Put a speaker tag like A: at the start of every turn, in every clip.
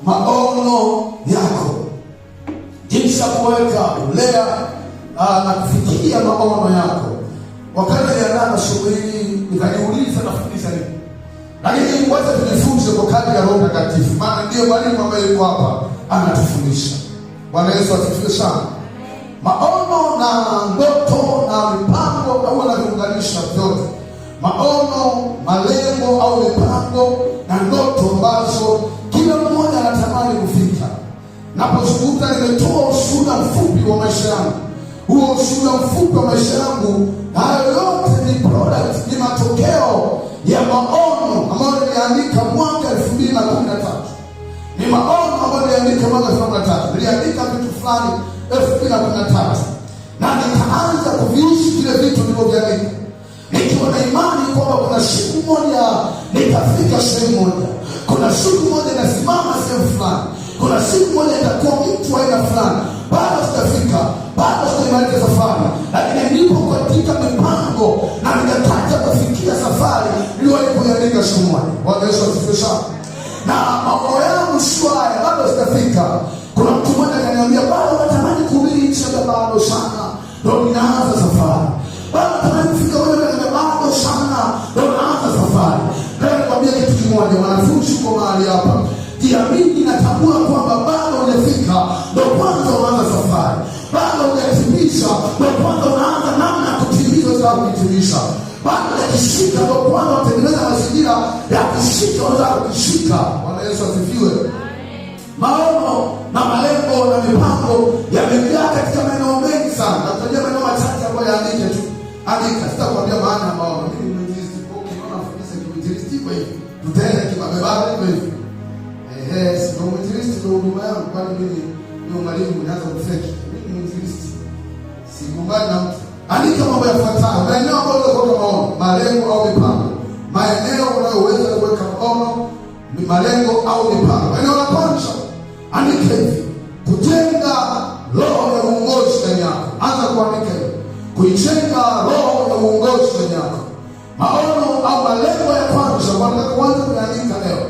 A: maono yako, jinsi ya kuweka kulea na kufikia maono yako. Wakati niliandaa na somo hili nikajiuliza nafundisha nini, lakini wacha tujifunze kwa kadri ya Roho Mtakatifu, maana ndiye mwalimu ambaye yuko hapa anatufundisha. Bwana Yesu asifiwe sana. Maono na ndoto na mipango au na viunganisha vyote. Maono, malengo au mipango na ndoto ambazo kila mmoja anatamani kufika. Napozungumza nimetoa ushuhuda mfupi wa maisha yangu. Huo ushuhuda mfupi wa maisha yangu, hayo yote ni product, ni matokeo ya maono ambayo niliandika mwaka 2013. Ni maono ambayo niliandika mwaka 2013. Niliandika vitu fulani 2013. Na nikaanza kuviishi vile vitu nilivyoviandika, nikiwa na imani kwamba kuna siku moja nitafika sehemu moja. Kuna siku moja nasimama sehemu fulani. Kuna siku moja nitakuwa mtu wa aina fulani. Bado sitafika, bado sitamaliza safari, lakini ndipo katika mipango na nikataka kufikia safari niliwahi kuiandika siku moja. Bwana Yesu asifiwe sana. Na mambo yangu sio haya, bado sitafika. Kuna mtu mmoja akaniambia, bado natamani kuhubiri nchi ya bado sana, ndio ninaanza safari. Bado natamani kufika wewe kwenye bado sana, ndio naanza safari. Leo nikwambia kitu kimoja, wanafunzi uko mahali hapa, jiamini na tambua kwamba bado hujafika, ndio kwanza unaanza safari. Bado hujatimiza, ndio kwanza unaanza namna ya kutimiza za kutimiza. Bado hujashika, ndio kwanza unatengeneza mazingira ya kushika za kushika. Bwana Yesu asifiwe. Maono na malengo na mipango yamejaa katika maeneo mengi sana. Na tutajia maeneo machache ambayo yaandike tu. Andika, sitakwambia maana ya maono. Mimi ni mwinjilisti, kwa hiyo unaona fundisha kimwinjilisti kwa hivi. Tutaenda kibabebaba kwa hivi. Ndio mwinjilisti ndio huduma yangu, kwani mimi ndio mwalimu ninaanza kufeki. Mimi ni mwinjilisti. Sigombani na mtu. Andika mambo yafuatayo. Maeneo ambayo unaweka maono, malengo au mipango. Maeneo unayoweza kuweka maono, malengo au mipango. Eneo la kwanza, andika hivi: kujenga roho ya uongozi ndani yako. Anza kuandika hivi: kujenga roho ya uongozi ndani yako. Maono au malengo ya kwanza wanataka kuanza kuandika leo.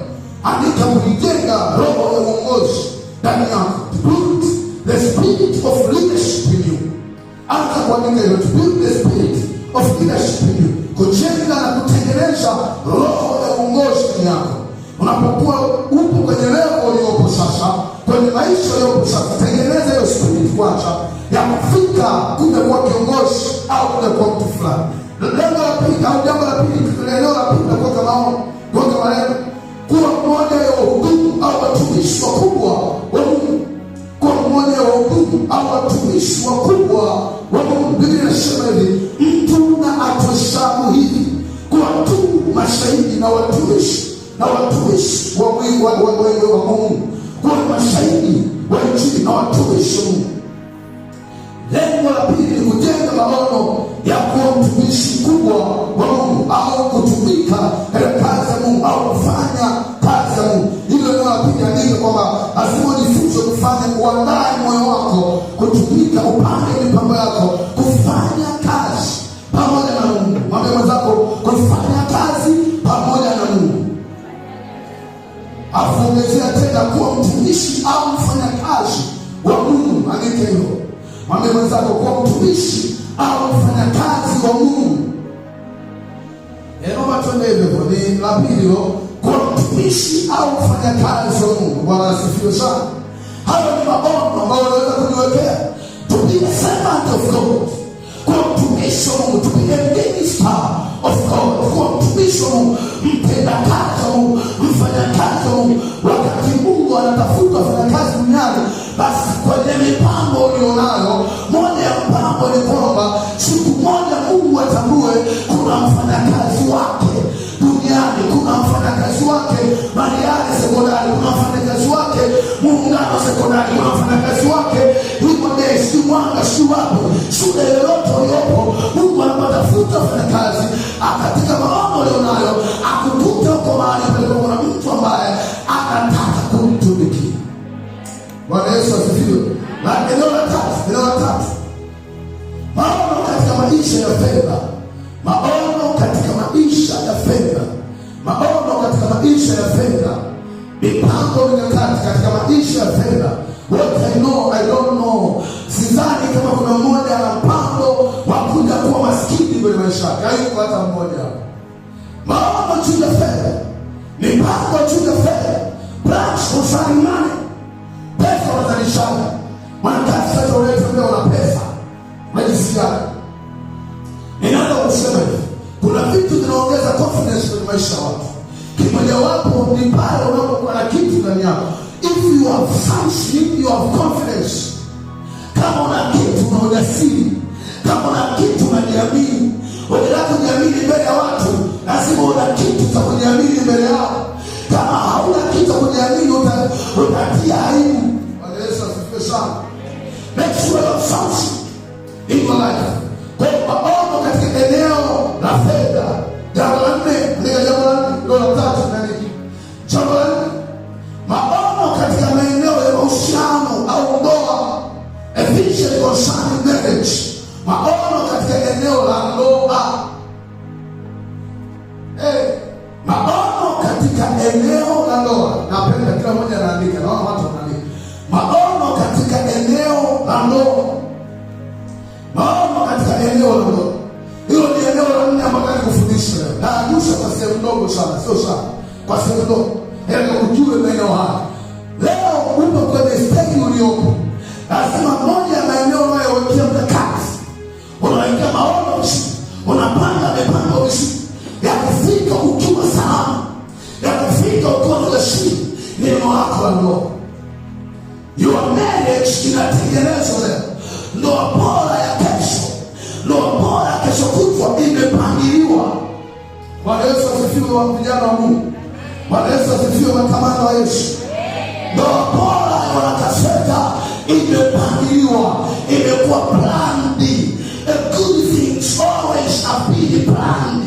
A: Andika kujenga roho ya uongozi ndani yako. To build the spirit of leadership in you. Anza kuandika hiyo: to build the spirit of leadership in you. Kujenga na kutengeneza roho ya uongozi ndani yako. Unapokuwa upo kwenye level uliopo sasa, kwenye maisha uliopo sasa, tengeneza hiyo spirit kwanza ya kufika kuja kuwa kiongozi au kuja kuwa mtu fulani. Lengo la pili au jambo la pili, eneo la pili, kwa maono, kwa malengo, kuwa mmoja wa wahudumu au watumishi wakubwa wa Mungu. Kuwa mmoja wa wahudumu au watumishi wakubwa wa Mungu. Biblia inasema hivi: mtu na atuhesabu hivi kuwa tu mashahidi na watumishi wa Mungu, kuwa mashahidi wa Injili na watumishi wa Mungu. Lengo la pili ni kujenga maono ya kuwa mtumishi mkubwa wa Mungu au kutumika katika kazi ya Mungu au kufanya kazi ya Mungu. Hilo ndio la pili. Andika kwamba lazima ujifunze kufanya, kuandaa moyo wako kutumika, upande mipango yako, kufanya kazi pamoja na Mungu. Mwambie mwenzako, kufanya kazi pamoja na Mungu. Afuongezea tena kuwa mtumishi au mfanya kazi wa Mungu. Andika hiyo. Mwambie mwenzako, kuwa mtumishi au mfanya kazi wa Mungu. Naomba tuende hivyo. Ni la pili, kuwa mtumishi au mfanya kazi wa Mungu. Bwana asifiwe sana. Hayo ni maono ambayo unaweza kujiwekea. To be a servant of God. Kuwa mtumishi wa Mungu. To be a minister of God. Kuwa mtumishi wa Mungu, mpenda kazi wa Mungu, mfanya kazi wa Mungu. Wakati Mungu anatafuta wafanya kazi duniani, basi kwenye mipango ulionayo, moja ya mpango ni kwamba siku moja Mungu atambue kuna mfanyakazi wake duniani, kuna mfanyakazi wake Mariani sekondari, kuna mfanyakazi wake Muungano sekondari, kuna mfanyakazi wake Himode, si Mwanga, si wapi, shule yoyote uliopo. Mungu anapatafuta wafanyakazi katika maono ulionayo, akukute uko mahali pale kuna mtu ambaye anataka kumtumikia. Bwana Yesu asifiwe. Na eneo la tatu, maono katika maisha ya fedha. Maono katika maisha ya fedha. Maono katika maisha ya fedha. mipango mikakati katika maisha ya fedha. What I know, I don't know. Sidhani kama kuna mmoja ana mpango wa kuja kuwa maskini kwenye maisha yake. Hayuko hata mmoja. Maono juu ya fedha, mipango juu ya fedha, plans concerning money. Pesa unazalishaje? Wanataka sasa ulete una pesa. Unajisikia? Ninaanza kusema hivi. Kuna vitu vinaongeza confidence kwenye maisha ya watu. Kimojawapo ni pale unapokuwa na kitu ndani yako. If you have something, you have confidence. Kama una kitu una ujasiri. Kama una kitu unajiamini. Unataka kujiamini mbele ya watu, lazima una kitu cha kujiamini mbele yao. Kama hauna kitu cha kujiamini utatia aibu. Bwana Yesu asifiwe sana. Make sure you have something in your life. Kwa maono katika eneo la fedha. Jambo la nne, jambo la tatu nani? Jambo la nne, maono katika maeneo ya mahusiano au ndoa. A vision concerning marriage. Maono katika eneo la ndoa. Maono katika eneo la ndoa. Napenda kila mmoja anaandika, naona watu wanaandika. Maono katika eneo la ndoa. Maono katika eneo la ndoa. Hilo ni eneo la nne ambalo nikufundisha leo. Na agusha kwa sehemu ndogo sana, sio sana. Kwa sehemu ndogo. Yaani ujue maeneo haya. Leo upo kwenye stage uliopo. Lazima moja ya maeneo unayowekea mkakati. Unawekea maono vizuri. Unapanga mipango vizuri. Ya kufika ukiwa salama. Ya kufika ukiwa na ujasiri. Ni eneo lako la ndoa. Your marriage inatengenezwa leo. Ndoa bora ya kesho. Ndoa bora ya kesho kutwa imepangiliwa. Bwana Yesu asifiwe wa vijana wa Mungu. Bwana Yesu asifiwe makamanda wa Yesu. Ndoa bora ya wanakaseta imepangiliwa. Imekuwa planned. A good things always have been planned.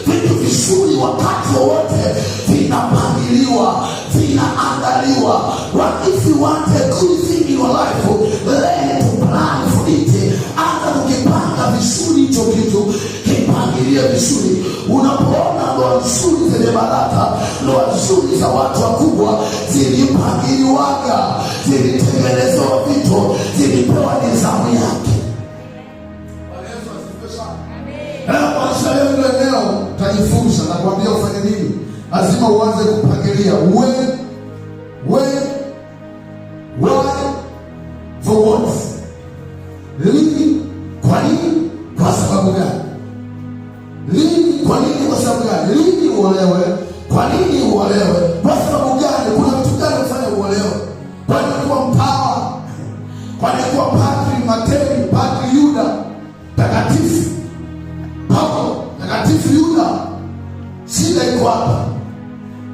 A: Vitu vizuri wakati wote vinapangiliwa, vinaandaliwa. What if you want a good thing in your life, learn to plan for it. Anza kukipanga vizuri hicho kitu, kipangilie vizuri. Unapoona ndoa nzuri zenye baraka, ndoa nzuri za watu wakubwa, zilipangiliwaga, zilitengenezwa vitu, zilipewa nizamu yake. Kwa leo leo utajifunza na kuambia ufanye nini. Lazima uanze kupangilia when, why, for what. Lini, kwa nini, kwa sababu gani. Lini, kwa nini, kwa sababu gani. Lini uolewe, kwa nini uolewe, kwa sababu gani. Kuna vitu gani kufanya uolewe. Kwa nini kuwa mtawa, kwa nini kuwa padri Matei, padri Yuda takatifu Paulo, takatifu Yuda. Shida iko hapa.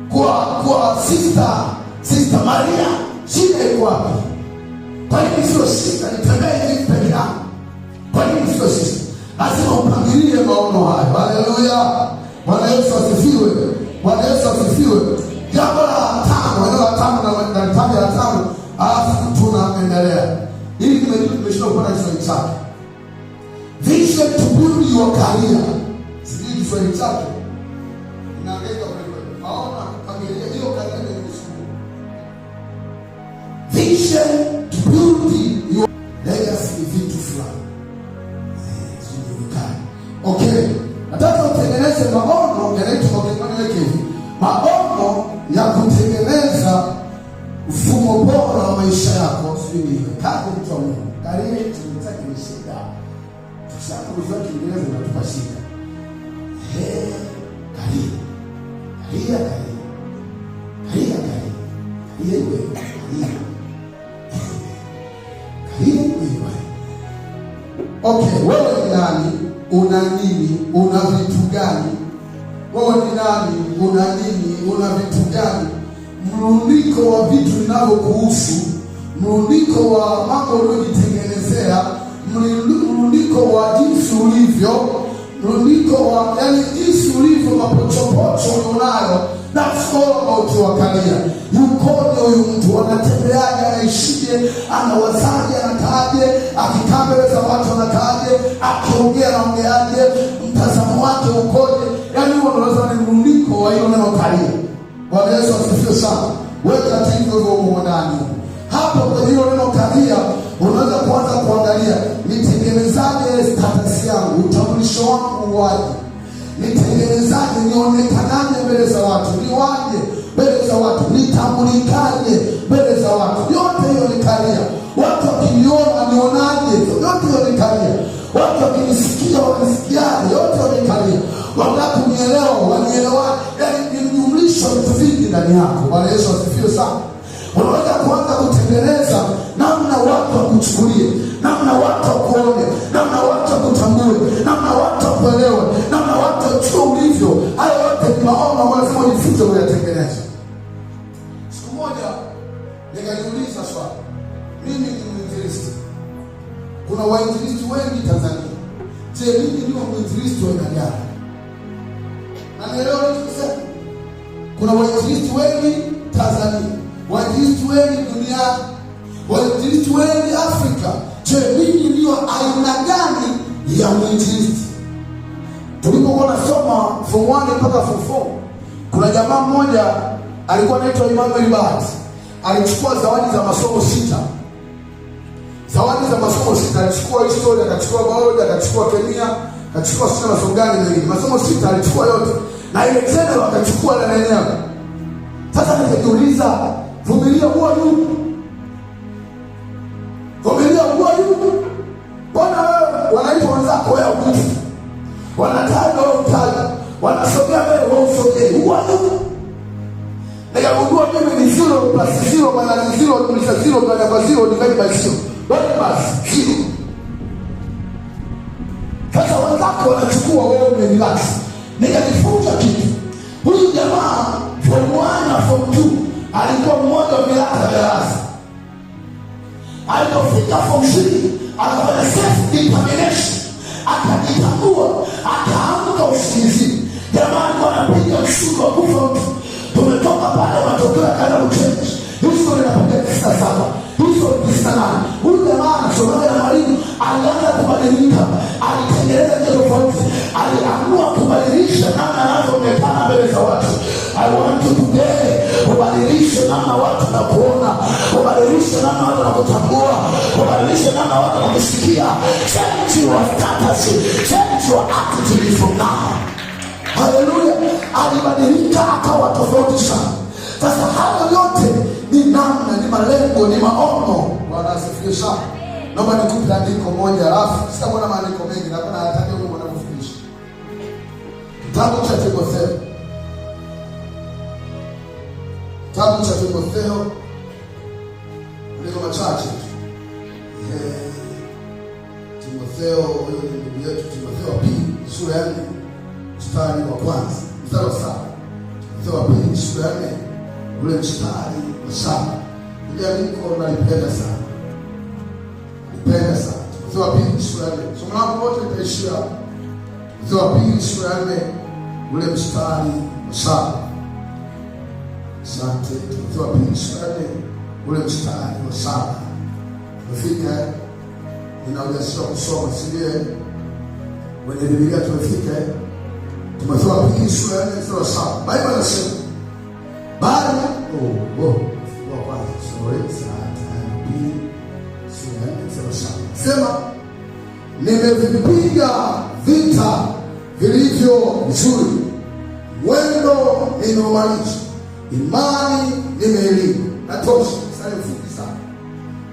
A: Kwa sister Maria, shida iko hapa. Kwa nini sio sister nitembee hivi peke yangu? Kwa nini sio sister? Lazima upangilie maono haya. Haleluya. Bwana Yesu asifiwe. Bwana Yesu asifiwe. Jambo la tano, eneo la tano na nitaja la tano, alafu tunaendelea. Ili tumeshinda kupata Kiswahili chake. Vision to build your career. Sijui Kiswahili chake. Inaangaika kwa maono kupangilia hiyo career ni mzuri. Vision to build your legacy, vitu fulani. Okay. Nataka utengeneze maono yanaitwa hivi. Maono ya kutengeneza mfumo bora wa maisha yako. Sijui kazi mtu wa Mungu. Career tunataka ni shida. Sasa kujua Kiingereza inatupa shida. Okay, wewe ni nani? Una nini? Una vitu gani? Wewe ni nani? Una nini? Una vitu gani? Mrundiko wa vitu vinavyokuhusu, mrundiko wa mambo uliyojitengenezea, mrundiko wa jinsi ulivyo, mrundiko wa jinsi ulivyo, mapochopocho ulionayo. That's all about your career. Yukoje huyu mtu, anatembeaje, anaishije, anawazaje, anakaaje, akikaa mbele za watu anakaaje, akiongea anaongeaje, mtazamo wake ukoje. Huo unaweza ni mrundiko wa hilo neno career. Bwana Yesu asifiwe sana. weka hivyo huko ndani. Hapo kwenye hilo neno kalia, unaweza kuanza kuangalia nitengenezaje status yangu, utambulisho wangu uwaje, nitengenezaje, nionekanaje mbele za watu, niwaje mbele za watu, nitambulikaje mbele za watu. Yote hiyo ni kalia. Watu wakiniona nionaje, yote hiyo ni kalia. Watu wakinisikia wanisikiaje, yote hiyo ni kalia. Wanataka kunielewa wanielewa, yaani ni mjumlisho vitu vingi ndani yako. Bwana Yesu asifiwe sana. Unaweza kuanza kutengeneza namna watu wakuchukulie, namna watu wakuone, namna watu wakutambue, namna watu wakuelewe, namna watu wajue ulivyo. Hayo yote ni maono lazima ujifunze kuyatengeneza. Siku moja nikajiuliza swali, mimi ni mwinjilisti, kuna wainjilisti wengi Tanzania. Je, mimi ndio mwinjilisti wa aina gani? Na nielewa nikisema kuna wainjilisti wengi Tanzania, wainjilisti wengi duniani, wainjilisti wengi Afrika. Je, mimi ndio aina gani ya mwinjilisti? Tulipokuwa nasoma form 1 mpaka form 4, kuna jamaa mmoja alikuwa anaitwa Emmanuel Bahati. Alichukua zawadi za masomo 6. Zawadi za masomo 6, alichukua historia, akachukua biology, akachukua kemia, akachukua sina masomo gani mengine. Masomo 6 alichukua yote. Na ile tena wakachukua na lenyewe. Sasa nikajiuliza, vumilia huwa yupo? Vumilia huwa yupo? Bwana wewe wanaitwa wenzako wewe ukufu. Wanataja wewe utaja. Wanasogea wewe wewe usogee. Huwa yupo? Nikagundua mimi ni 0 plus 0 minus 0 plus 0 plus 0 divided by 0. Bali basi 0. Sasa wenzako wanachukua wewe umerelax. Nikajifunza kitu. Huyu jamaa form 1 na form 2 alikuwa mmoja wa vilaka darasa. Alipofika form 3 akafanya self determination, akajitambua, akaamka usingizini. Jamaa alikuwa anapiga mshuko wa kufa mtu. Tumetoka pale matokeo yakaenda kuchange. Hizo inapokea 97, hizo 98. Huyu jamaa anasomana na mwalimu, alianza kubadilika, alitengeneza kitu tofauti, aliamua kubadilisha namna anavyoonekana mbele za watu. I want you today kubadilisha namna watu wanakuona, kubadilisha namna watu wanakutambua, kubadilisha namna watu wanakusikia. Change your status, change your attitude from now. Haleluya. Alibadilika akawa tofauti sana. Sasa hayo yote ni namna, ni malengo, ni maono. Bwana asifiwe sana. Naomba nikupe andiko moja, alafu sitakuwa maandiko mengi, na kuna hata Mungu anakufundisha. Kitabu cha Timotheo. Kitabu cha Timotheo ndio machache. Timotheo, huyo ni ndugu yetu Timotheo wa pili, sura ya 4, mstari wa kwanza, mstari wa 7. Timotheo wa pili sura ya 4, ule mstari wa 7. Ile andiko nalipenda sana. Nipenda sana. Timotheo wa pili sura ya 4. Somo langu lote litaishia Timotheo wa pili sura ya 4, ule mstari wa 7. Asante. Timotheo wa pili sura ya 4, ule mstari wa 7. Tumefika, ninaujasisha kusoma, sivyo? Kwenye Biblia tumefika. Timotheo wa pili sura ya 4 mstari wa 7. Biblia inasema, bali wa kwanza sema, nimevipiga vita vilivyo vizuri, mwendo nimeumaliza, imani nimeilinda. Natosha, sasa mfupi sana.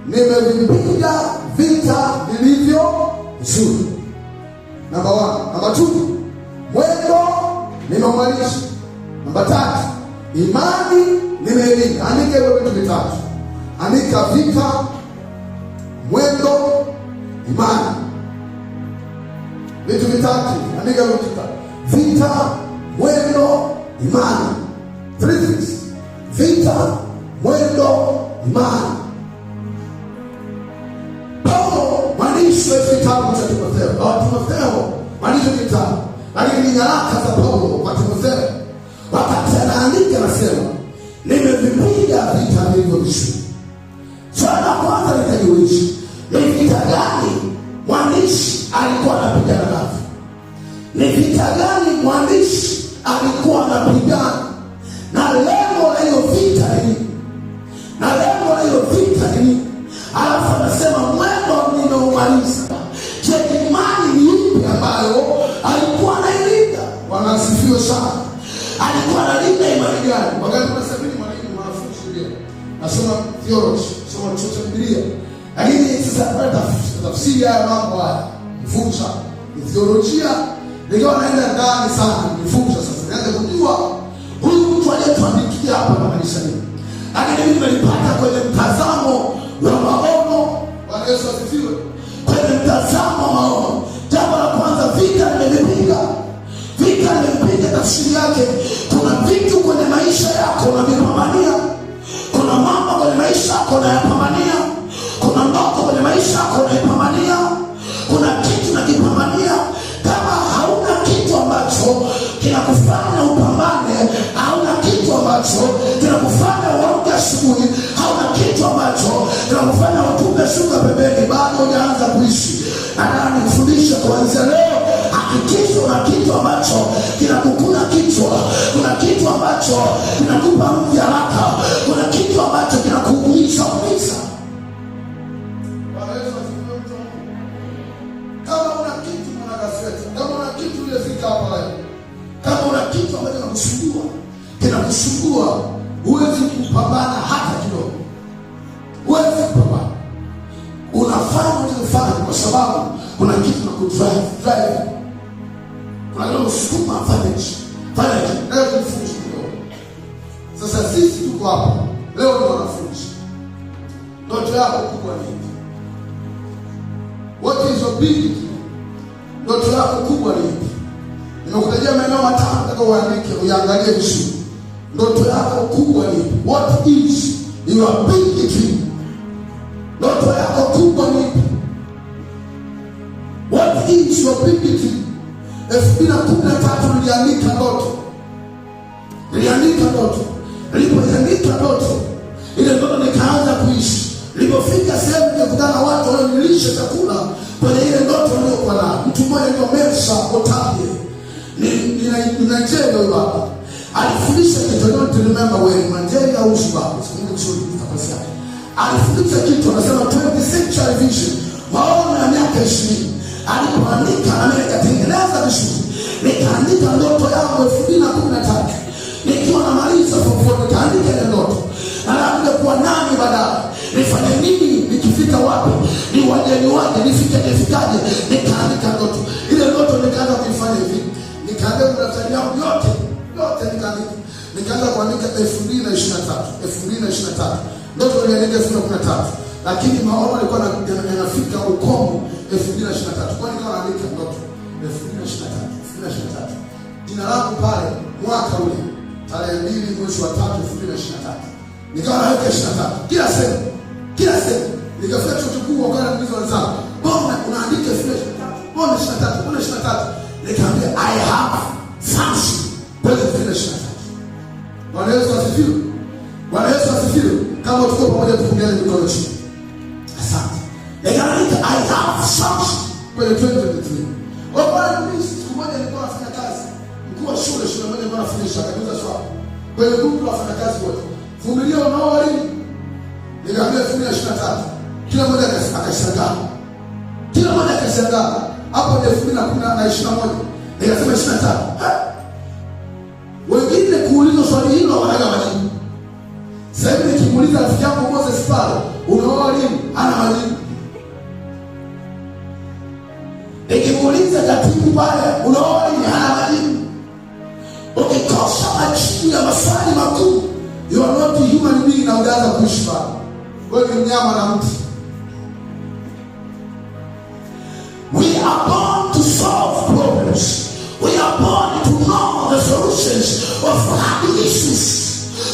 A: Nimevipiga vita vilivyo vizuri. Namba 1. Namba 2, mwendo nimeumaliza. Namba 3, imani nimeilinda. Andika hiyo vitu vitatu. Andika vita, mwendo, imani. Vitu vitatu. Andika hiyo vitu vitatu. Vita, mwendo, imani. 3 things. Vita, mwendo, imani. Paulo mwandishi wa kitabu cha Timotheo. Timotheo mwandishi wa kitabu, lakini nyaraka za Paulo kwa Timotheo, wakati anaandika anasema, nimevipiga vita vilivyo vizuri. Swali la kwanza nikajiuliza, ni vita gani mwandishi alikuwa anapigana navyo? Ni vita gani mwandishi alikuwa anapigana? Na lengo la hiyo vita ni sana. Alikuwa analinda imani gani? Wakati tunasafiri mwanafunzi Biblia. Nasoma theology, nasoma chuo cha Biblia. Lakini sasa napata tafsiri ya mambo haya. Nifunza theolojia, nikawa naenda ndani sana nifunza sasa. Naanza kujua huyu mtu aliyetuandikia hapa na kanisa hili. Lakini mimi nilipata kwenye mtazamo wa maono. Bwana Yesu asifiwe. Kwenye mtazamo wa maono. Jambo la kwanza, vita nimepiga. Vita nimepiga, tafsiri yake kuna vitu kwenye maisha yako unavipambania. Kuna mambo kwenye maisha yako unayapambania. Kuna ndoto kwenye maisha yako unayapambania. Kuna kitu unakipambania. Kama hauna kitu ambacho kinakufanya upambane, hauna kitu ambacho kinakufanya uamke asubuhi, hauna kitu ambacho kinakufanya utupe shuka pembeni, bado hujaanza kuishi. Nataka nikufundishe kuanzia leo, hakikisha una kitu ambacho kinakukuna kichwa, kuna kitu ambacho kinakupa mvi haraka, kuna kitu ambacho kinakuumiza. Kama una kitu mwana gazeti, kama una kitu ile fika hapa leo, kama una kitu ambacho kinakusumbua, huwezi kupambana hata kidogo. Huwezi kupambana. Unafanya unachofanya kwa sababu kuna kitu kinakudrive. Kuna leo sukuma fanya hichi. Leo tufunze kidogo. Sasa sisi tuko hapa. Leo ni wanafunzi. Ndoto yako kubwa ni ipi? What is your big? Ndoto yako kubwa ni ipi? Nimekutajia maeneo matano nataka uandike, uangalie vizuri. Ndoto yako kubwa ni ipi? What is your big dream? Ndoto yako kubwa ni ipi? What is your big dream? 2013 niliandika ndoto. Nilipoandika ndoto, ile ndoto nikaanza kuishi. Nilipofika sehemu nikakutana watu walionilisha chakula kwenye ile ndoto niliyokuwa nayo. Mtu mmoja anaitwa Mersa Otabe. Ni Nigeria huyo baba. Alifundisha kitu, don't remember where, Nigeria au Zimbabwe. Sikumbuki vizuri tafasiri. Alifundisha kitu, anasema 20th century vision, maono ya miaka 20. Alipoandika na mimi nikatengeneza vizuri. Nikaandika ndoto yangu 2013. Nikiwa namaliza form 4 nikaandika ile ndoto. Anaanza kuwa nani baadaye? Nifanye nini? Nikifika wapi? Niwaje? Nifikaje? Nikaandika ndoto. Ile ndoto nikaanza kuifanya hivi. Nikaanza daftari yangu yote nikaandika. Nikaanza kuandika 2023. Ndoto niliandika 2013. Lakini maono yalikuwa yanafika ukomo 2023. Kwa nini nikawa naandika ndoto 2023. Jina langu pale mwaka ule tarehe 2 mwezi wa 3 2023. Nikawa naweka 23. Kila sehemu. Nikafika chuo kikuu wakati nilizo wenzangu. Mbona unaandika 23? Mbona 23? Nikamwambia I have something kwa 23. Bwana Yesu asifiwe. Kama tuko pamoja tupongeze mikono chini. Asante. Nikamwambia I have something kwa 2023. Bwana mimi siku moja nilikuwa nafanya kazi. Mkuu wa shule moja alikuwa anafundisha, akaniuliza swali. Kwa hiyo grupu la wafanyakazi wote, vumilia unao lini? Nikamwambia 2023. Kila mmoja akashangaa. Hapo ni 2021. Nikasema 25. Wengine kuuliza swali hilo wanaga majibu. Sasa hivi nikimuuliza rafiki yangu Moses pale, unao lini? Ana majibu. Nikimuuliza katibu pale, unao lini? Ana majibu. Ukikosa majibu ya maswali makuu, you are not a human being na unaanza kuishi pale. Wewe ni mnyama na mtu. We are born to solve problems. We are born to know the solutions of hard issues.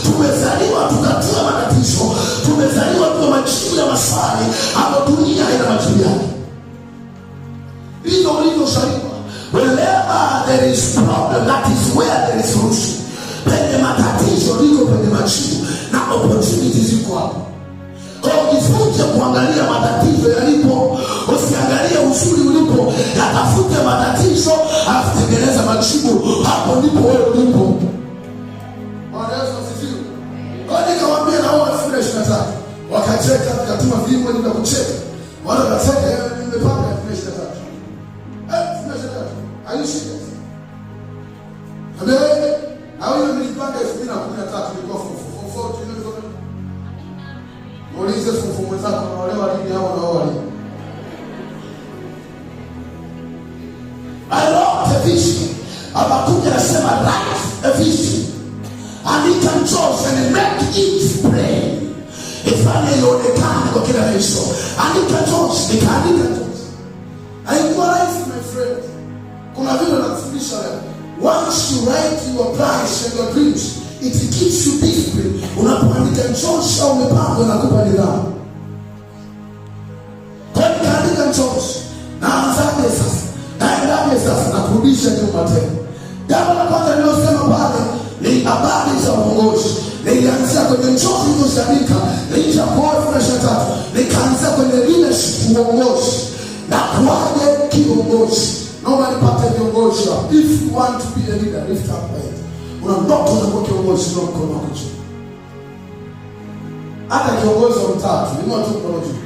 A: Tumezaliwa tukatua matatizo. Tumezaliwa kwa majibu ya maswali ambayo dunia haina majibu yake. Hilo ulivyozaliwa. Wherever there is problem, that is where there is solution. Penye matatizo liko penye majibu na opportunities ziko hapo. Kwa ujifunze kuangalia matatizo yalipo, usiangalie uzuri ulipo. Yatafute matatizo, alafu tengeneza majibu. Hapo ndipo wewe ulipo. Bwana Yesu asifiwe. Nikawaambia na wao 2023. Wakacheka, nikatuma vimbo nikakucheka. Wale wakacheka, nimepanga 2023. 2023. Are you serious? Amen. mwenzako unaolewa lini au unaoa lini? I wrote a vision. Habakuki anasema write a vision and it can choose and make it plain. Ifanye ionekane kwa kila hizo. And it can choose, it can choose. Haikuwa rahisi my friend. Kuna vile nakufundisha leo. Once you write your plans and your dreams, it keeps you disciplined. Unapoandika choose au mipango inakupa nidhamu. Kwa hiyo kaandika choose. Naanzaje sasa? Naendaje sasa? Nakurudisha nyuma tena. Jambo la kwanza nilosema pale ni habari za uongozi. Nilianzia kwenye chozi nilizoandika licha kwa 23. Nikaanzia kwenye leadership uongozi. Na kuaje kiongozi. Naomba nipate viongozi hapa. If you want to be a leader, lift up your hand. Una ndoto za kuwa kiongozi ndio mkono wako juu. Hata kiongozi wa mtatu, ni watu mkono juu.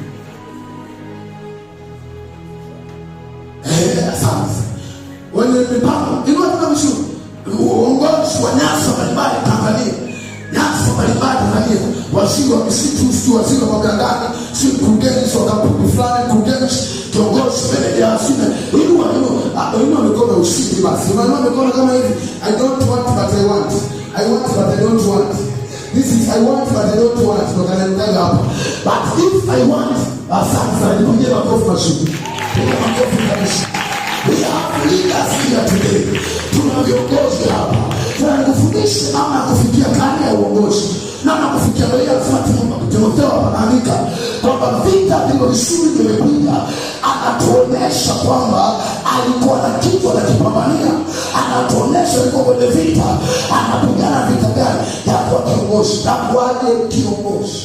A: Asante. Wenye mipango, ni watu na mshu. Uongozi wa nyasa mbalimbali Tanzania. Nyasa mbalimbali Tanzania. Waziri wa misitu, sio waziri wa magangani, sio mkurugenzi wa kampuni fulani, mkurugenzi, kiongozi meneja asime. Inua mikono ushindi basi. Inua mikono kama hivi. I don't want but I want. I want but I don't want. This is I want but I don't want. Ndio kananiaga hapa. But if I want, asante nipige makofi mazuri. Piga makofi kabisa. We have leaders here today. Tuna viongozi hapa. Tunakufundisha namna ya kufikia kani ya uongozi. Namna kufikia leo tunasema Timotheo anaandika kwamba vita vile visuri vimekuja. Anatuonesha kwamba alikuwa na kitu anakipambania. Anatuonesha alikuwa kwenye vita. Anapigana vita gani ya kuwa kiongozi. Takuaje kiongozi.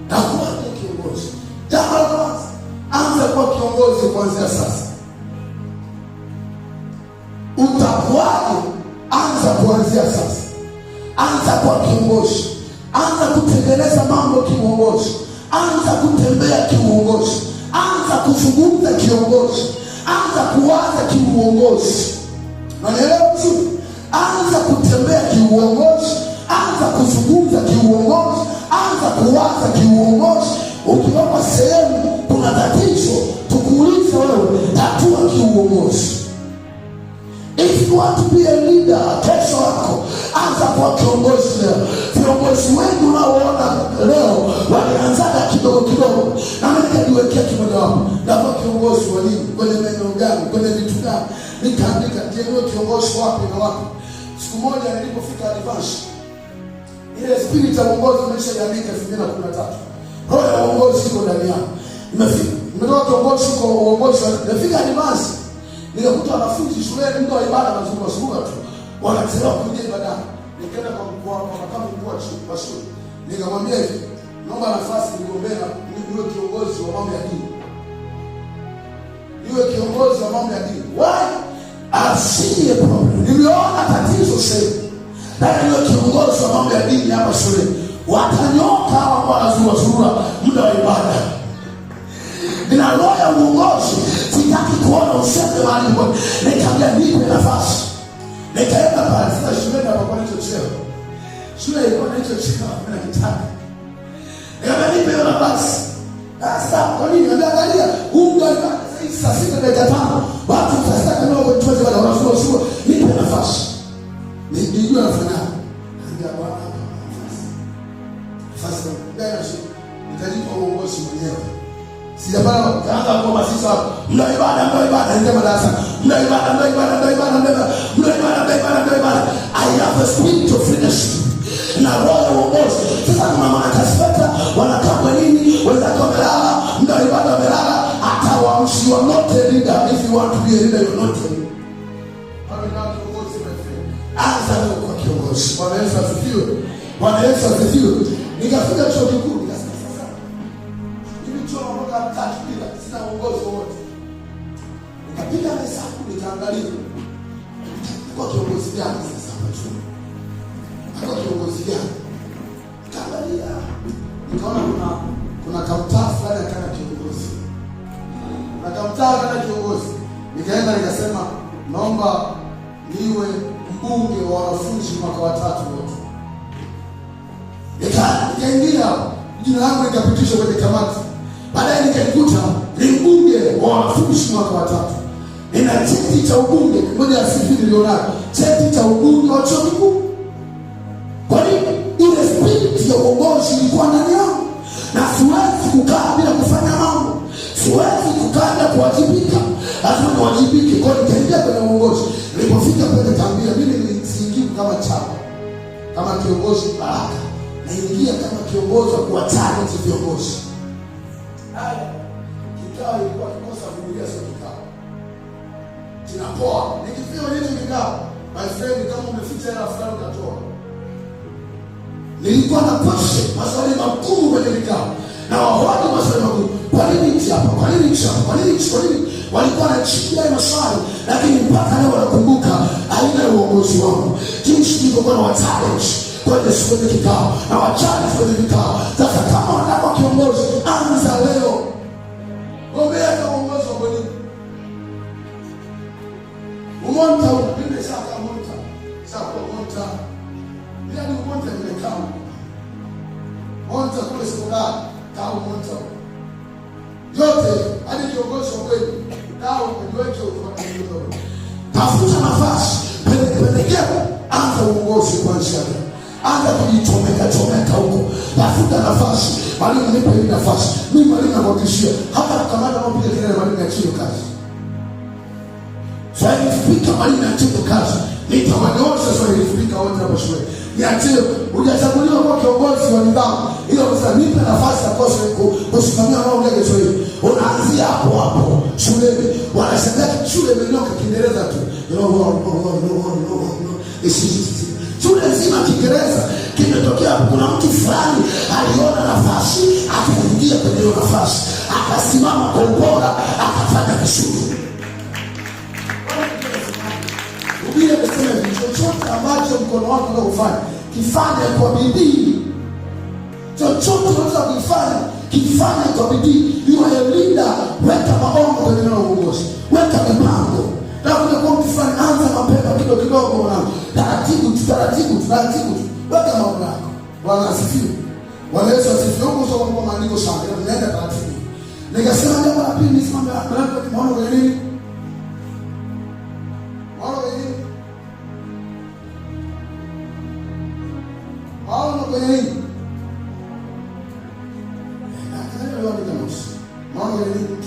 A: Takuaje kiongozi. Jambo la kwanza, anza kuwa kiongozi kuanzia sasa. Utakuaje? Anza kuanzia sasa. Anza kuwa kiongozi. Anza kutengeneza mambo kiongozi. Anza kutembea kiongozi. Anza kuzungumza kiongozi. Anza kuwaza kiongozi. Unaelewa vizuri? Anza kutembea kiongozi. Anza kuzungumza kiongozi. Anza kuwaza kiongozi. Ukiona sehemu kuna tatizo, tukuulize wewe, tatua kiongozi. If you want to be a leader, kesho yako anza kuwa kiongozi leo. Viongozi wengi unaoona leo walianzaga kidogo kidogo. Na mimi nikajiwekea kimoja wapo. Ndakuwa kiongozi wa nini? Kwenye maeneo gani? Kwenye vitu gani? Nikaandika ndio kiongozi wapi na wapi. Siku moja nilipofika advance, ile spirit ya uongozi nimeshaandika 2013. Roho ya uongozi iko ndani yangu. Nimetoka kiongozi kwa uongozi, nafika advance. Nikakuta wanafunzi shuleni ndio ibada mazungumzo tu. Wanachelewa kuja ibada. Nikaenda kwa makamu mkuu wa shule. Nikamwambia hivi, naomba nafasi nigombea niwe kiongozi wa mambo ya dini. Niwe kiongozi wa mambo ya dini. Why? I see a problem. Nimeona tatizo sasa. Na niwe kiongozi wa mambo ya dini hapa shuleni. Watanyoka hapo wanazurura muda wa ibada. Nina roho ya uongozi. Sitaki kuona useme mahali kwa. Nikamwambia nipe nafasi. Nikaenda pale sasa shuleni hapo kwa hicho cheo. Shule ilikuwa na hicho cheo na kitabu. Nikamwambia nipe nafasi. Sasa kwa nini? Angalia unga sasa 6:05. Watu sasa kama wako tuweze wala wanasoma nipe nafasi. Nijue nafanya. Angalia bwana nafasi. Sasa ndio nitajipa uongozi mwenyewe. Sijapata kaanza kwa sisa mna ibada ndio madarasa mna ibada I have a spirit of leadership na roho ya uongozi. Sasa kama wanakasifata wanakaa kwa nini wenzako wamelala mna ibada wamelala hata waamshi wa not a leader. If you want to be a leader you're not a leader. Anza kwa kiongozi. Bwana Yesu asifiwe. Nikafika chuo kikuu sina uongozi wote. Nikapiga hesabu nikaangalia. Kwa kiongozi gani sasa hapa chuo? Kwa kiongozi gani? Nikaangalia. Nikaona kuna kamtaa fulani kana kiongozi. Na kamtaa kana kiongozi. Nikaenda nikasema naomba niwe mbunge wa wanafunzi mwaka wa 3 wote. Nikaingia hapo. jina langu likapitishwa kwenye kamati. Baadaye nikajikuta ni mbunge wa wanafunzi mwaka wa 3. Nina cheti cha ubunge, moja ya sifa nilionayo, cheti cha ubunge wa chuo kikuu. Kwa nini? Ile spirit ya uongozi ilikuwa ndani yangu, na siwezi kukaa bila kufanya mambo, siwezi kukaa bila kuwajibika, lazima niwajibike. Kwa hiyo nikaingia kwenye uongozi. Nilipofika kwenye tambia, mimi niliingii kama chama, kama kiongozi baraka, naingia kama kiongozi wa kuwachallenge viongozi. Haya, kikao ilikuwa kikosa kuvumilia, sio kikao kinapoa. Nikifika kwenye hicho kikao, my friend, kama umeficha hela fulani utatoa. Nilikuwa na question, maswali magumu kwenye kikao, na wahoji maswali magumu. Kwa nini nchi hapa? Kwa nini nchi hapa? Kwa nini nchi? Kwa nini? Walikuwa wanachimbia maswali, lakini mpaka leo wanakumbuka aina ya uongozi wangu, jinsi nilivyokuwa na challenge kwenye kikao, na wachallenge kwenye vikao. Sasa kama wanataka kiongozi, anza leo. Gombea kama uongozi wa bodi. Umonta unapinde shaka monta. Shaka monta. Yaani umonta ni kama. Monta kule sekondari, kama monta. Yote hadi kiongozi wa bodi. Nao kujiweke ufanye hivyo. Tafuta nafasi, pendekezo, anza uongozi kwanza. Anza kujichomeka huko. Tafuta nafasi. Mwalimu nipe hii nafasi. Mimi mwalimu nakuhakikishia hata kamanda anapiga kelele mwalimu achie kazi. Sasa ikifika mwalimu achie kazi, nitawanyoosha sasa ikifika wote hapo shule. Niachie, hujachaguliwa kwa kiongozi wa nidhamu. Ile sasa nipe nafasi ya kusimamia wao ngege shule. Unaanzia hapo shuleni. Wanasema shule imenyoka Kiingereza tu. Shule nzima Kiingereza kimetokea. Kuna mtu fulani aliona nafasi, akaingia kwenye hiyo nafasi, akasimama kwa ubora, akafanya vizuri. Biblia inasema chochote ambacho mkono wako unakufanya, kifanye kwa bidii. Chochote unaweza kufanya, kifanye kwa bidii. You are a leader. Weka maono kwenye neno la uongozi. Weka mipango. Na kwa mtu fulani, anza mapema kidogo mwanangu. Taratibu. Weka maono yako. Bwana asifiwe. Bwana Yesu asifiwe. Huko sio kwa maandiko sana. Tunaenda taratibu. Nikasema jambo la pili, nisimame hapo maono kwenye nini? Maono kwenye nini? Maono kwenye nini? Maono kwenye nini?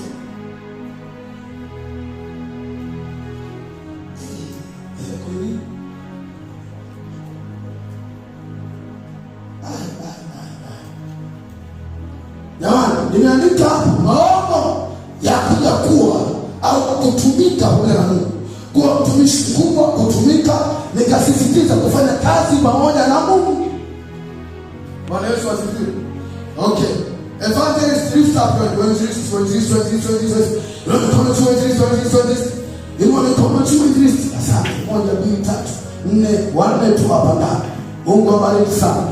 A: Jamani, nimeandika maono ya kuja kuwa au kutumika pamoja na Mungu. Kuwa mtumishi mkubwa, kutumika, nikasisitiza kufanya kazi pamoja na Mungu. Bwana Yesu asifiwe. Okay. Evangelist, lift up your hands. Asante. 1, 2, 3, 4, wanne tu hapa ndani. Mungu awabariki sana.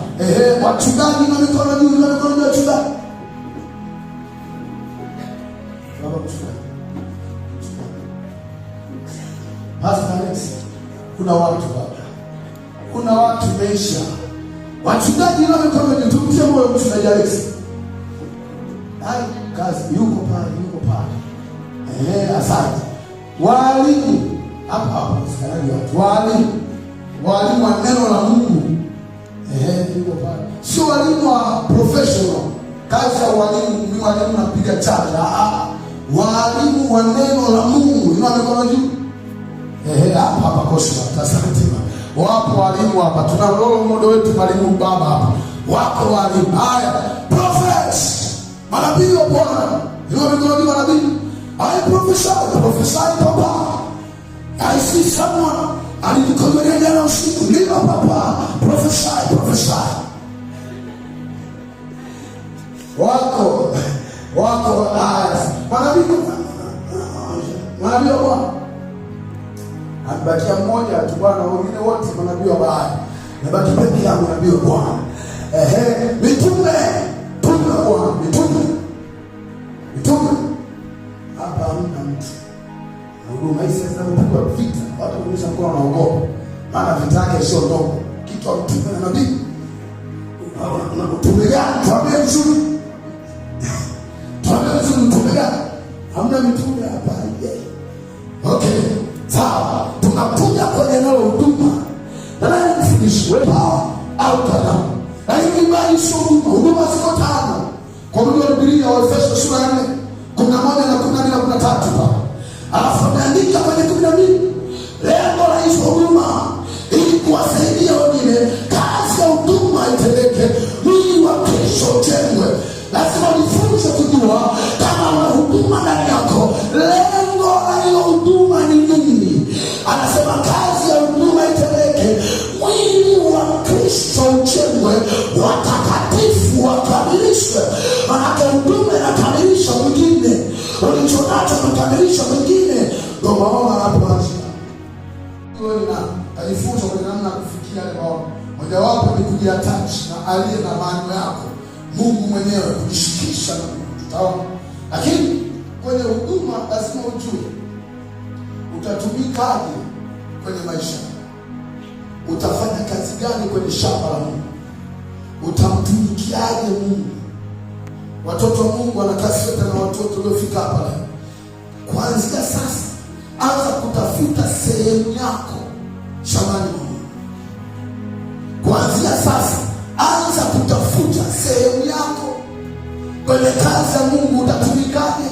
A: Wachungaji na mikono juu, wachungaji. Pastor Alex, kuna watu baba. Kuna watu meisha. Wachungaji na mikono juu, tumtie moyo mchungaji Alex. Hai, kazi yuko pale. Asante. Walimu hapa sikanaji watu. Walimu wa neno la Mungu. Yuko pale. Sio walimu wa professional. Kazi ya walimu ni walimu napiga chaja. Walimu wa neno la Mungu. Ina mikono juu. Hapa kosi asante. Wapo walimu hapa. Tuna role model wetu mwalimu baba hapa. Wako walimu. Haya, prophets. Manabii wa Bwana. Ina mikono juu manabii. I prophesy papa. I see someone. Alinikomea jana usiku. Ndio papa. Prophesy. Wako haya. Manabii wa Bwana. Abakia mmoja tu Bwana, wengine wote manabii wa bahari. Nabaki peke yangu nabii wa Bwana. Mitume wa Bwana, mitume. Hapa hamna mtu. Huduma hii sasa inapigwa vita. Watu kunisha mkono wanaogopa. Maana vita yake sio ndogo. Kitu wa mtume na nabii. Mtume gani? Tuambie vizuri. Tuambie vizuri mtume gani? Hamna mitume hapa. Okay. Sawa. Tunakuja kwenye neno huduma. Na nifundishe power au talanta. Lakini mbali sio huduma ziko tano. Kwa mujibu wa Biblia wa Efeso sura ya 4, 11 na 12 na 13 hapa. Alafu ameandika kwenye 12, lengo la hizo huduma ili kuwasaidia wengine, kazi ya huduma itendeke, mwili wa Kristo ujengwe. Lazima ujifunze kujua kama una huduma ndani yako, lengo la hiyo huduma ni nini. Anasema kazi ya huduma itendeke, mwili wa Kristo ujengwe, watakatifu wakamilishwe. Maana huduma inakamilisha mwingine, ulichonacho kukamilisha mwingine. Ndio maana anapoanza ajifunza kwa namna kufikia ile maono. Mojawapo ni kujiattach na aliye na maana yako, Mungu mwenyewe, kujishikisha na Mungu. Sawa? Lakini kwenye huduma lazima ujue utatumikaje kwenye maisha. Utafanya kazi gani kwenye shamba la Mungu? Utamtumikiaje Mungu? Watoto wa Mungu wana kazi yote na watoto waliofika hapa leo. Kuanzia sasa anza kutafuta sehemu yako shambani mwa Mungu. Kuanzia sasa anza kutafuta sehemu yako kwenye kazi ya Mungu. Utatumikaje?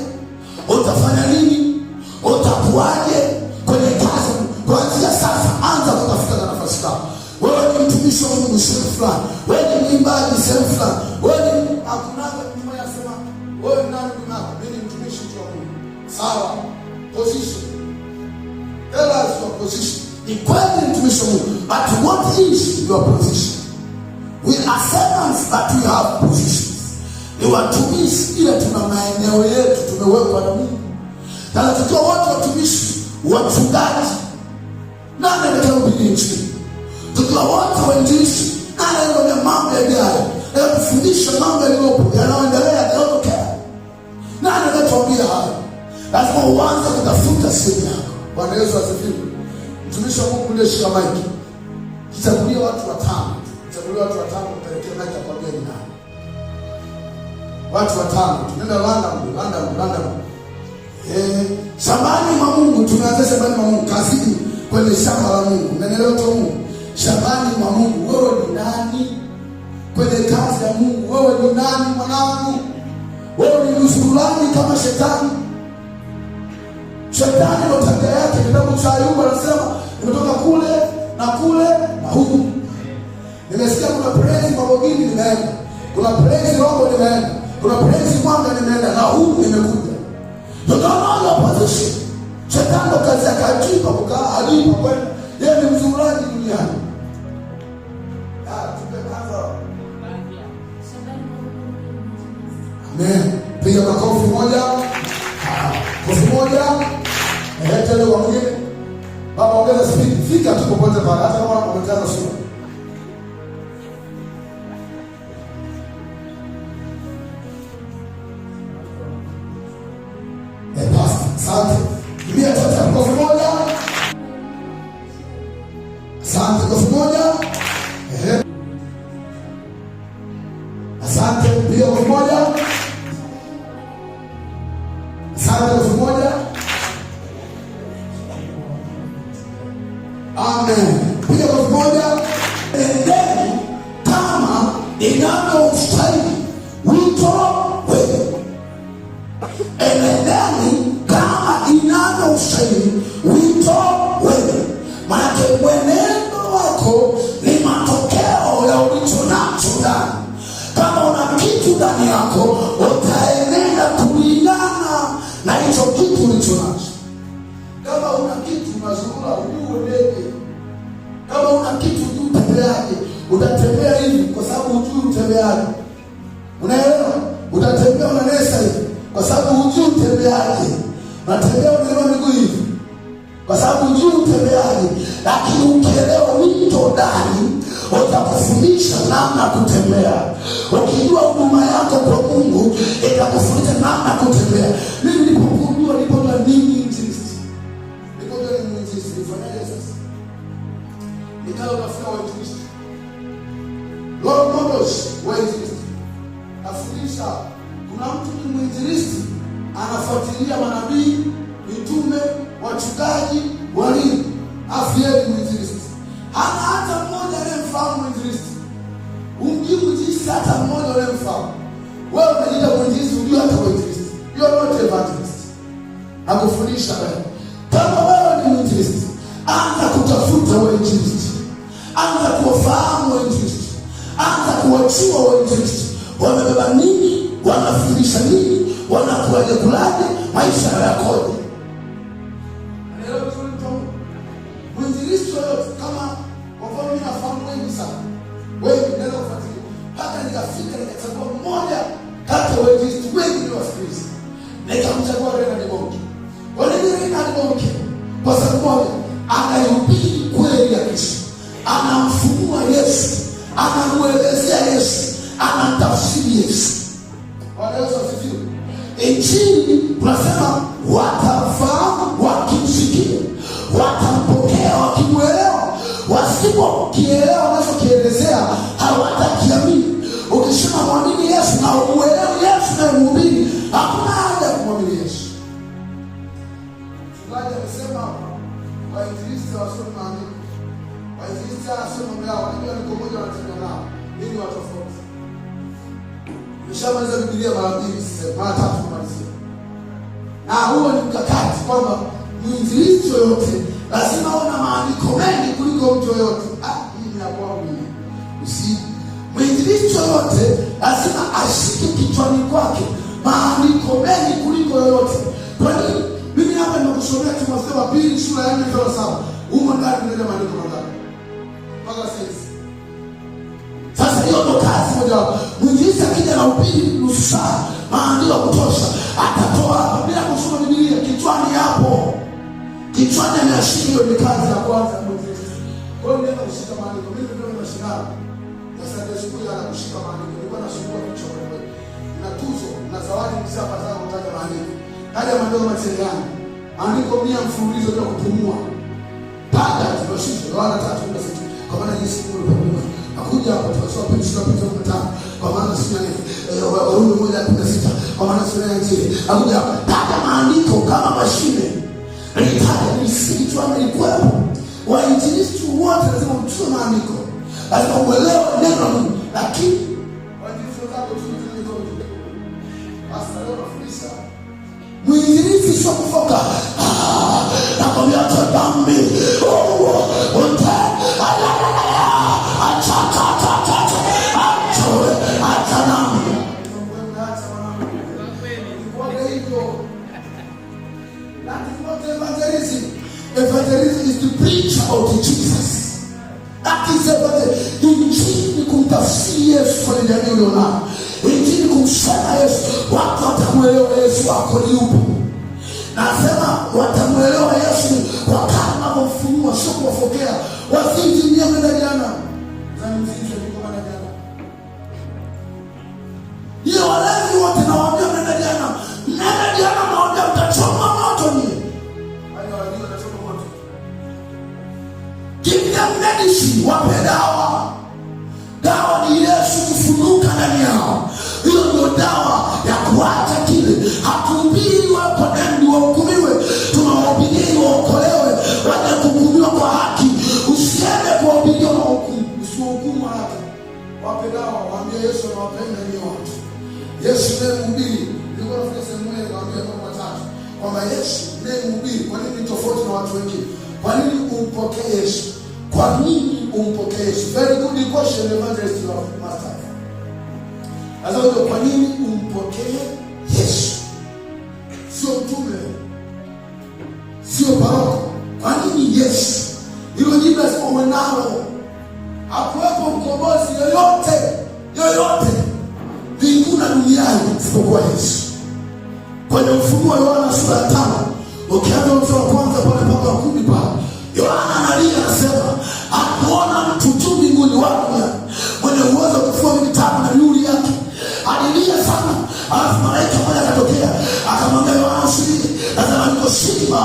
A: Utafanya nini? Utakuaje kwenye kazi? Kuanzia sasa anza kutafuta nafasi yako. Wewe ni mtumishi wa Mungu sehemu fulani, wewe ni mwimbaji sehemu fulani, wewe ni akunaga mtu anasema wewe ni nani? Mimi ni mtumishi wa Mungu. Sawa, position. Tell us your position. Ni kweli mtumishi wa Mungu, but what is your position? We are servants but we have positions. Ni watumishi, ile tuna maeneo yetu tumewekwa na Mungu. Na tukiwa watu watumishi, wachungaji, nani anayehubiri Injili? Tukiwa watu wainjilisti, nani anayefanya mambo yajayo? Kufundisha mambo yaliyopo, yanayoendelea, yanayotokea. Nani anatuambia hayo? Lazima uanze kutafuta sehemu yako. Bwana Yesu asifiwe. Mtumishi wa Mungu ndiye shika maiki. Kichagulia watu watano. Kichagulia watu watano mpelekee maiki kwa geni nani? Watu watano. Tunaenda London. Shambani mwa Mungu, tumeanza shambani mwa Mungu, kazini kwenye shamba la Mungu. Unaelewa tu Mungu? Shambani mwa Mungu, wewe ni nani? Kwenye kazi ya Mungu, wewe ni nani mwanangu? Wewe ni msulani kama shetani? Shetani ndio tabia yake. Kitabu cha Ayubu anasema nimetoka kule na huku. Nimesikia kuna praise Mabogini nimeenda, kuna praise Rombo nimeenda, kuna praise Mwanga nimeenda, na huku nimekuja. Ndio kama position. Shetani ndio kazi yake, ajipa kukaa alipo kwenda. Yeye ni mzulaji duniani. Amen. Piga makofi moja. Kofi moja. Tele wa mwingine. Baba ongeza speed. Fika tu popote pale. Hata kama unaongeza sura. Pastor, asante. Biblia tata kofi moja. Asante kofi moja. Asante. Piga kofi moja. Asante kofi moja. Amen. Piga kofi moja. Endeni kama inavyostahili wito wenu. Endeni kama inavyostahili wito wenu. Maana mwenendo wako ni matokeo ya ulicho nacho ndani. Kama una kitu ndani yako, utaenenda kulingana na hicho kitu ulicho nacho. Kama una kitu unazurura ujue ndege. Kama una kitu ujue utembeaje. Utatembea hivi kwa sababu ujue utembeaje. Unaelewa? Utatembea unanesa hivi kwa sababu ujue utembeaje. Unatembea unalewa miguu hivi kwa sababu ujue utembeaje. Lakini ukielewa wito ndani, utakufundisha namna kutembea. Ukijua huduma yako kwa Mungu, itakufundisha namna kutembea. Mimi nilipojua nini injilisti. Nilipojua nini injilisti, nifanyaje sasa? Nikao nafika wa injilisti. Role models haitoshi. Wainjilisti nafundisha, kuna mtu ni mwinjilisti anafuatilia manabii, mitume, wachungaji, walimu, yeye ni mwinjilisti. Hana hata mmoja anayemfahamu mwinjilisti. Umjibu jinsi hata mmoja anayemfahamu. Wewe unajiita mwinjilisti, unajua hata mwinjilisti. You are not evangelist. Nakufundisha wewe. Kama wewe ni mwinjilisti, anza kutafuta wainjilisti. Anza kuwafahamu wainjilisti. Anza kuwachua wainjilisti. Wamebeba nini? Wanafundisha nini? Wanakuaje kulaje? Maisha yakoje? Leo vizuri mtu. Mwinjilisti yote kama kwa mfano mimi nafahamu wengi sana. Wengi ndio kufuatilia. Hata nikafika nikachagua mmoja kati ya wainjilisti wengi ni wasikiliza. Nikamchagua Reinhard Bonnke. Kwa nini Reinhard Bonnke? Kwa sababu moja, anahubiri kweli ya Yesu. Anamfunua Yesu. Anamuelezea Yesu. Anamtafsiri Yesu. Bwana Yesu asifiwe. Injili tunasema watamfahamu wakimsikia, watampokea wakimwelewa. Wasipokielewa wanachokielezea hawatakiamini. Ukisema mwamini Yesu na umuelewe Yesu na mhubiri, hakuna haja ya kumwamini Yesu. Mchungaji amesema wainjilisti wasome maandiko. Wainjilisti wanasema mbao, wanajua niko moja wanatembea nao. Nini watofauti? Nishamaliza Biblia mara 2 sasa, mara 3 kumalizia. Na huo ni mkakati kwamba mwinjilisti yoyote lazima awe na maandiko mengi kuliko mtu yoyote. Hii ni hapo mimi. Mwinjilisti yoyote lazima ashike kichwani kwake maandiko mengi kuliko yoyote. Kwa nini? Mimi hapa nimekusomea Timotheo 2 sura ya 4 mpaka 7. Humo ndani kuna maandiko mangapi? Mpaka 6. Sasa hiyo ndo kazi moja. Mwinjilisti akija na ubiri nusu saa, maandiko ya kutosha, atatoa bila kusoma Biblia kichwani hapo. Kichwani anashika hiyo ni kazi ya kwanza mwinjilisti. Kwa hiyo ndio kushika maandiko. Mimi ndio ninashikana. Sasa ndio siku ya kushika maandiko. Nilikuwa nashukuru kichwa kwa kweli. Na tuzo na zawadi msapata kutaja maandiko. Haya maandiko matendani. Maandiko 100 mfululizo bila kupumua. Baada ya tunashika Yohana 3:6. Kwa maana Yesu Mungu akuja hapo tukasoma Petro 5 kwa maana sina Warumi 1:16 kwa maana sina Injili. Akuja hapa taja maandiko kama mashine. Nitaja misitu amelikuwepo. Wainjilisti wote lazima mtusome maandiko. Lazima uelewe neno la Mungu. Lakini wainjilisti wako tu ndio hasa leo nafundisha. Mwinjilisti sio kufoka. Nakwambia tadambi. Evangelism is to preach about Jesus. That is evangelism. Injili ni kumtafsiri Yesu kwa jamii ulionayo. Injili ni kumsema Yesu. Watu watamuelewa Yesu wako ni upi. Nasema watamuelewa Yesu kwa kama kumfunua, sio kuwafokea. Wasinjimia menda jana. Zani msinjia niko menda jana. Hiyo walevi wote na waambia menda jana. Menda jana na waambia mtachoma moto ni. Give them medicine, wape dawa. Dawa ni Yesu kufunuka ndani yao. Hiyo ndio dawa ya kuacha kile. Hatuhubiri wapo ndio wahukumiwe. Tunawahubiria waokolewe, waje kuhukumiwa kwa haki. Usiende kuwahubiria na hukumu. Usihukumu hata. Wape dawa, waambie Yesu anawapenda ni watu. Yesu ndiye mhubiri. Nilikuwa nafanya sehemu moja nikamwambia kwa 3 kwamba Yesu ndiye mhubiri. Kwa nini tofauti na watu wengine? Kwa nini umpokee Yesu? Kwa nini umpokee Yesu? Very good question, evangelist of master. Azao kwa nini umpokee Yesu? Sio mtume. Sio paroko. Kwa nini Yesu? Hilo jibu lazima uwe nalo. Hakuwepo mkombozi yoyote mbinguni na duniani isipokuwa Yesu. Kwenye Ufunuo Yohana sura ya 5, ukianza mstari wa kwanza pale mpaka 10 pale, Yohana analia anasema, hakuona mtu juu mbinguni wala duniani mwenye uwezo wa kufungua vitabu na mihuri yake. Alilia sana. Alafu malaika mmoja akatokea akamwambia Yohana, usilie. Lazima niko simba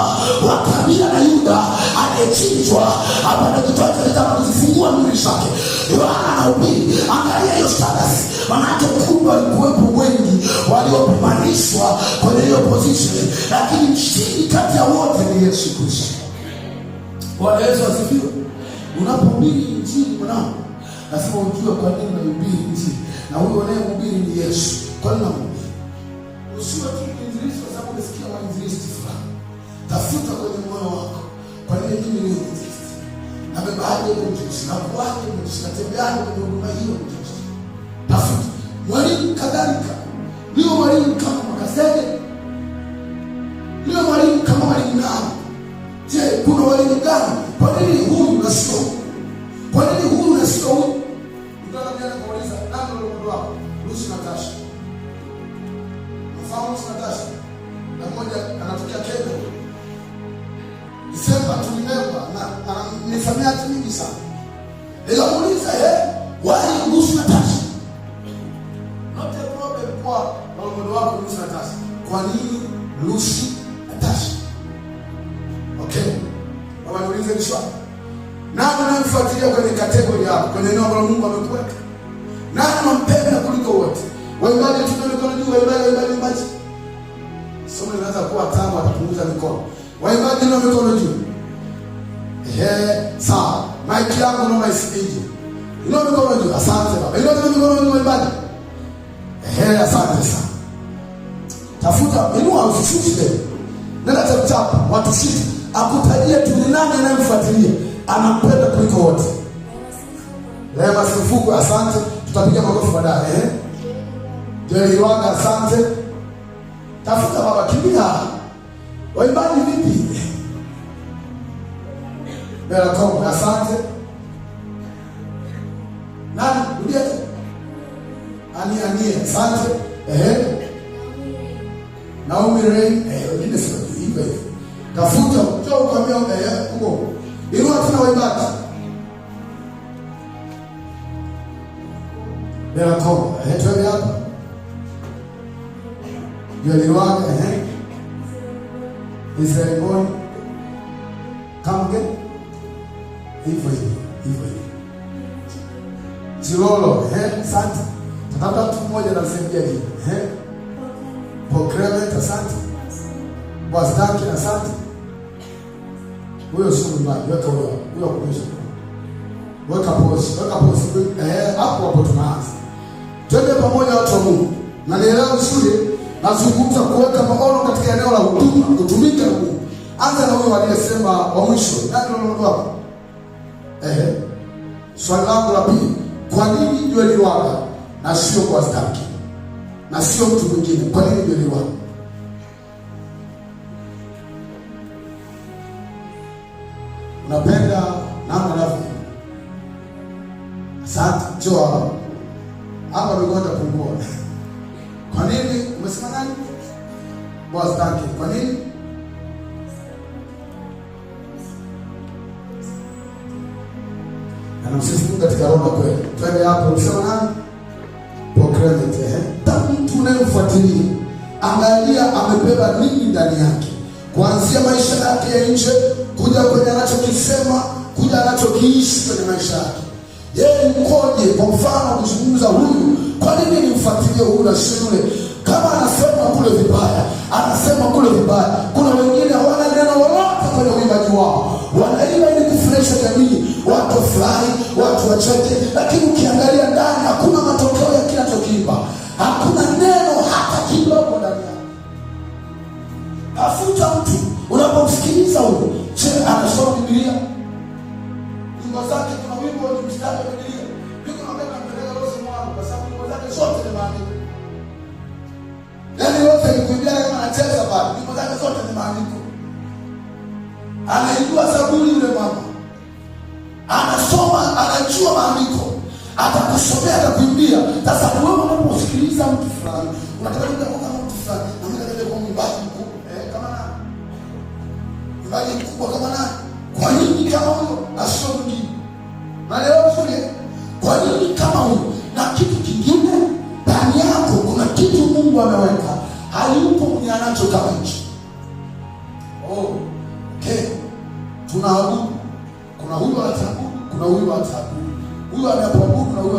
A: wa kabila la Yuda aliyechinjwa hapa na kitabu kufungua mihuri zake. Yohana anahubiri. Angalia hiyo status, manake kumbe walikuwepo wengi waliopimanishwa kwenye hiyo position, lakini mshindi kati ya wote ni Yesu Kristo. Bwana Yesu asifiwe. Unapohubiri injili mwanangu, lazima ujue kwa nini unahubiri injili, na huyo anayehubiri ni Yesu. Kwa nini unahubiri? Usiwe tu mwinjilisti kwa sababu unasikia mwinjilisti fulani. Tafuta kwenye moyo wako, kwa nini mimi ni mwinjilisti? Na bebaje mwinjilisti? Na kuwaje mwinjilisti? Na tembeaje kwenye huduma hiyo mwinjilisti? Tafuta. Mwalimu kadhalika. Ndio mwalimu kama Makasege. Ndio mwalimu kama mwalimu nani? Je, kuna walimu gani? Kwa nini huyu na sio huyu? Kwa nini huyu na sio huyu? Ndio anaanza kuuliza nani ndio mdogo wako? Lucy Natasha. Mfano Lucy Natasha. Na mmoja anatokea Kenya. Disemba tulimemba na nifanyia hata mingi sana. Nikamuuliza why Lucy Natasha? Not a problem kwa mdogo wako Lucy Natasha. Kwa nini Lucy Natasha? Okay. Baba niulize ni swali. Nani unamfuatilia kwenye kategori yako, kwenye eneo ambalo Mungu amekuweka? Nani unampenda kuliko wote? Waimbaji tunaonekana juu, waimbaji. Somo linaanza kuwa tamu, atapunguza mikono. Waimbaji ndio mikono juu. Sawa. Mic yangu naomba isipige. Ndio mikono juu. Asante baba. Ndio mikono juu waimbaji. Asante sana. Tafuta inua usishushe. Nenda chapa watu sisi. Akutajie tu ni nani anayemfuatilia, anampenda kuliko wote. Lema Sifuku, asante. Tutapiga makofi baadaye. Jerry Wanga, asante. Tafuta baba, kimbia. Waimbaji vipi? Bela Kongo, asante. Nani? Rudia. Ani, asante. Naomi Rain, wengine sio hivyo. Tafuta njoo ukamia huko. Inua tena waimbaji. Bela Kongo, twende hapa. Jerry Wanga, Israel Boy. Kamge. Hivyo. Chilolo, asante. Tatafuta mtu mmoja na msaidia hivi. Pokrament, asante. Bwastaki, asante. Huyo sio mwimbaji, weka huyo kuonyesha. Weka pose. Hapo tunaanza. Twende pamoja watu wa Mungu. Na nielewa vizuri, nazungumza kuweka maono katika eneo la huduma, kutumika na Mungu. Anza na huyo aliyesema wa mwisho. Nani ndio mdogo wako? Swali langu la pili, kwa nini Joel Lwaga na sio Bwastaki? Na sio mtu mwingine. Kwa nini Joel Lwaga? Unapenda namna navyo. Asante. Njoo hapa nigonja kumwona. Kwa nini umesema nani? Bwastaki. Kwa nini? Na msisifu katika roho kweli. Twende hapo, unasema nani? Pokrament. Mtu unayemfuatilia, angalia amebeba nini ndani yake. Kuanzia maisha yake ya nje, kuja kwenye anachokisema, kuja anachokiishi kwenye maisha yake. Yeye mkoje? Kwa mfano kuzungumza huyu, kwa nini nimfuatilie huyu na sio yule? Kama anasema kule vibaya, anasema kule vibaya. Kuna wengine hawana neno lolote kwenye uimbaji wao. Wanaimba ili kufurahisha jamii, watu furahi, watu wacheke, lakini ukiangalia ndani hakuna matokeo ya kinachokiimba. Hakuna neno hata kidogo ndani yake. Tafuta mtu unapomsikiliza huyo, je, anasoma Biblia? Nyimbo zake kuna wimbo wa mstari wa Biblia. Niko naomba mpeleke roho mwangu kwa sababu nyimbo zake zote ni maandiko. Yaani wote nikimbia kama anacheza bado, nyimbo zake zote ni maandiko. Anaijua Zaburi yule mama. Anasoma, anajua maandiko. Atakusomea, atakuimbia. Sasa wewe unaposikiliza mtu fulani, unataka kuja kwa mtu fulani, na mimi nataka kwa mwimbaji mkubwa. Kama nani? Mwimbaji mkubwa kama nani? Kwa nini kama huyo na sio mwingine? Na leo shule, kwa nini kama huyo? Na kitu kingine, ndani yako kuna kitu Mungu ameweka. Hayupo mwenye anacho kama hicho. Okay. Tunaabudu. Kuna huyu anaabudu, kuna huyu anaabudu. Huyu anaabudu na huyu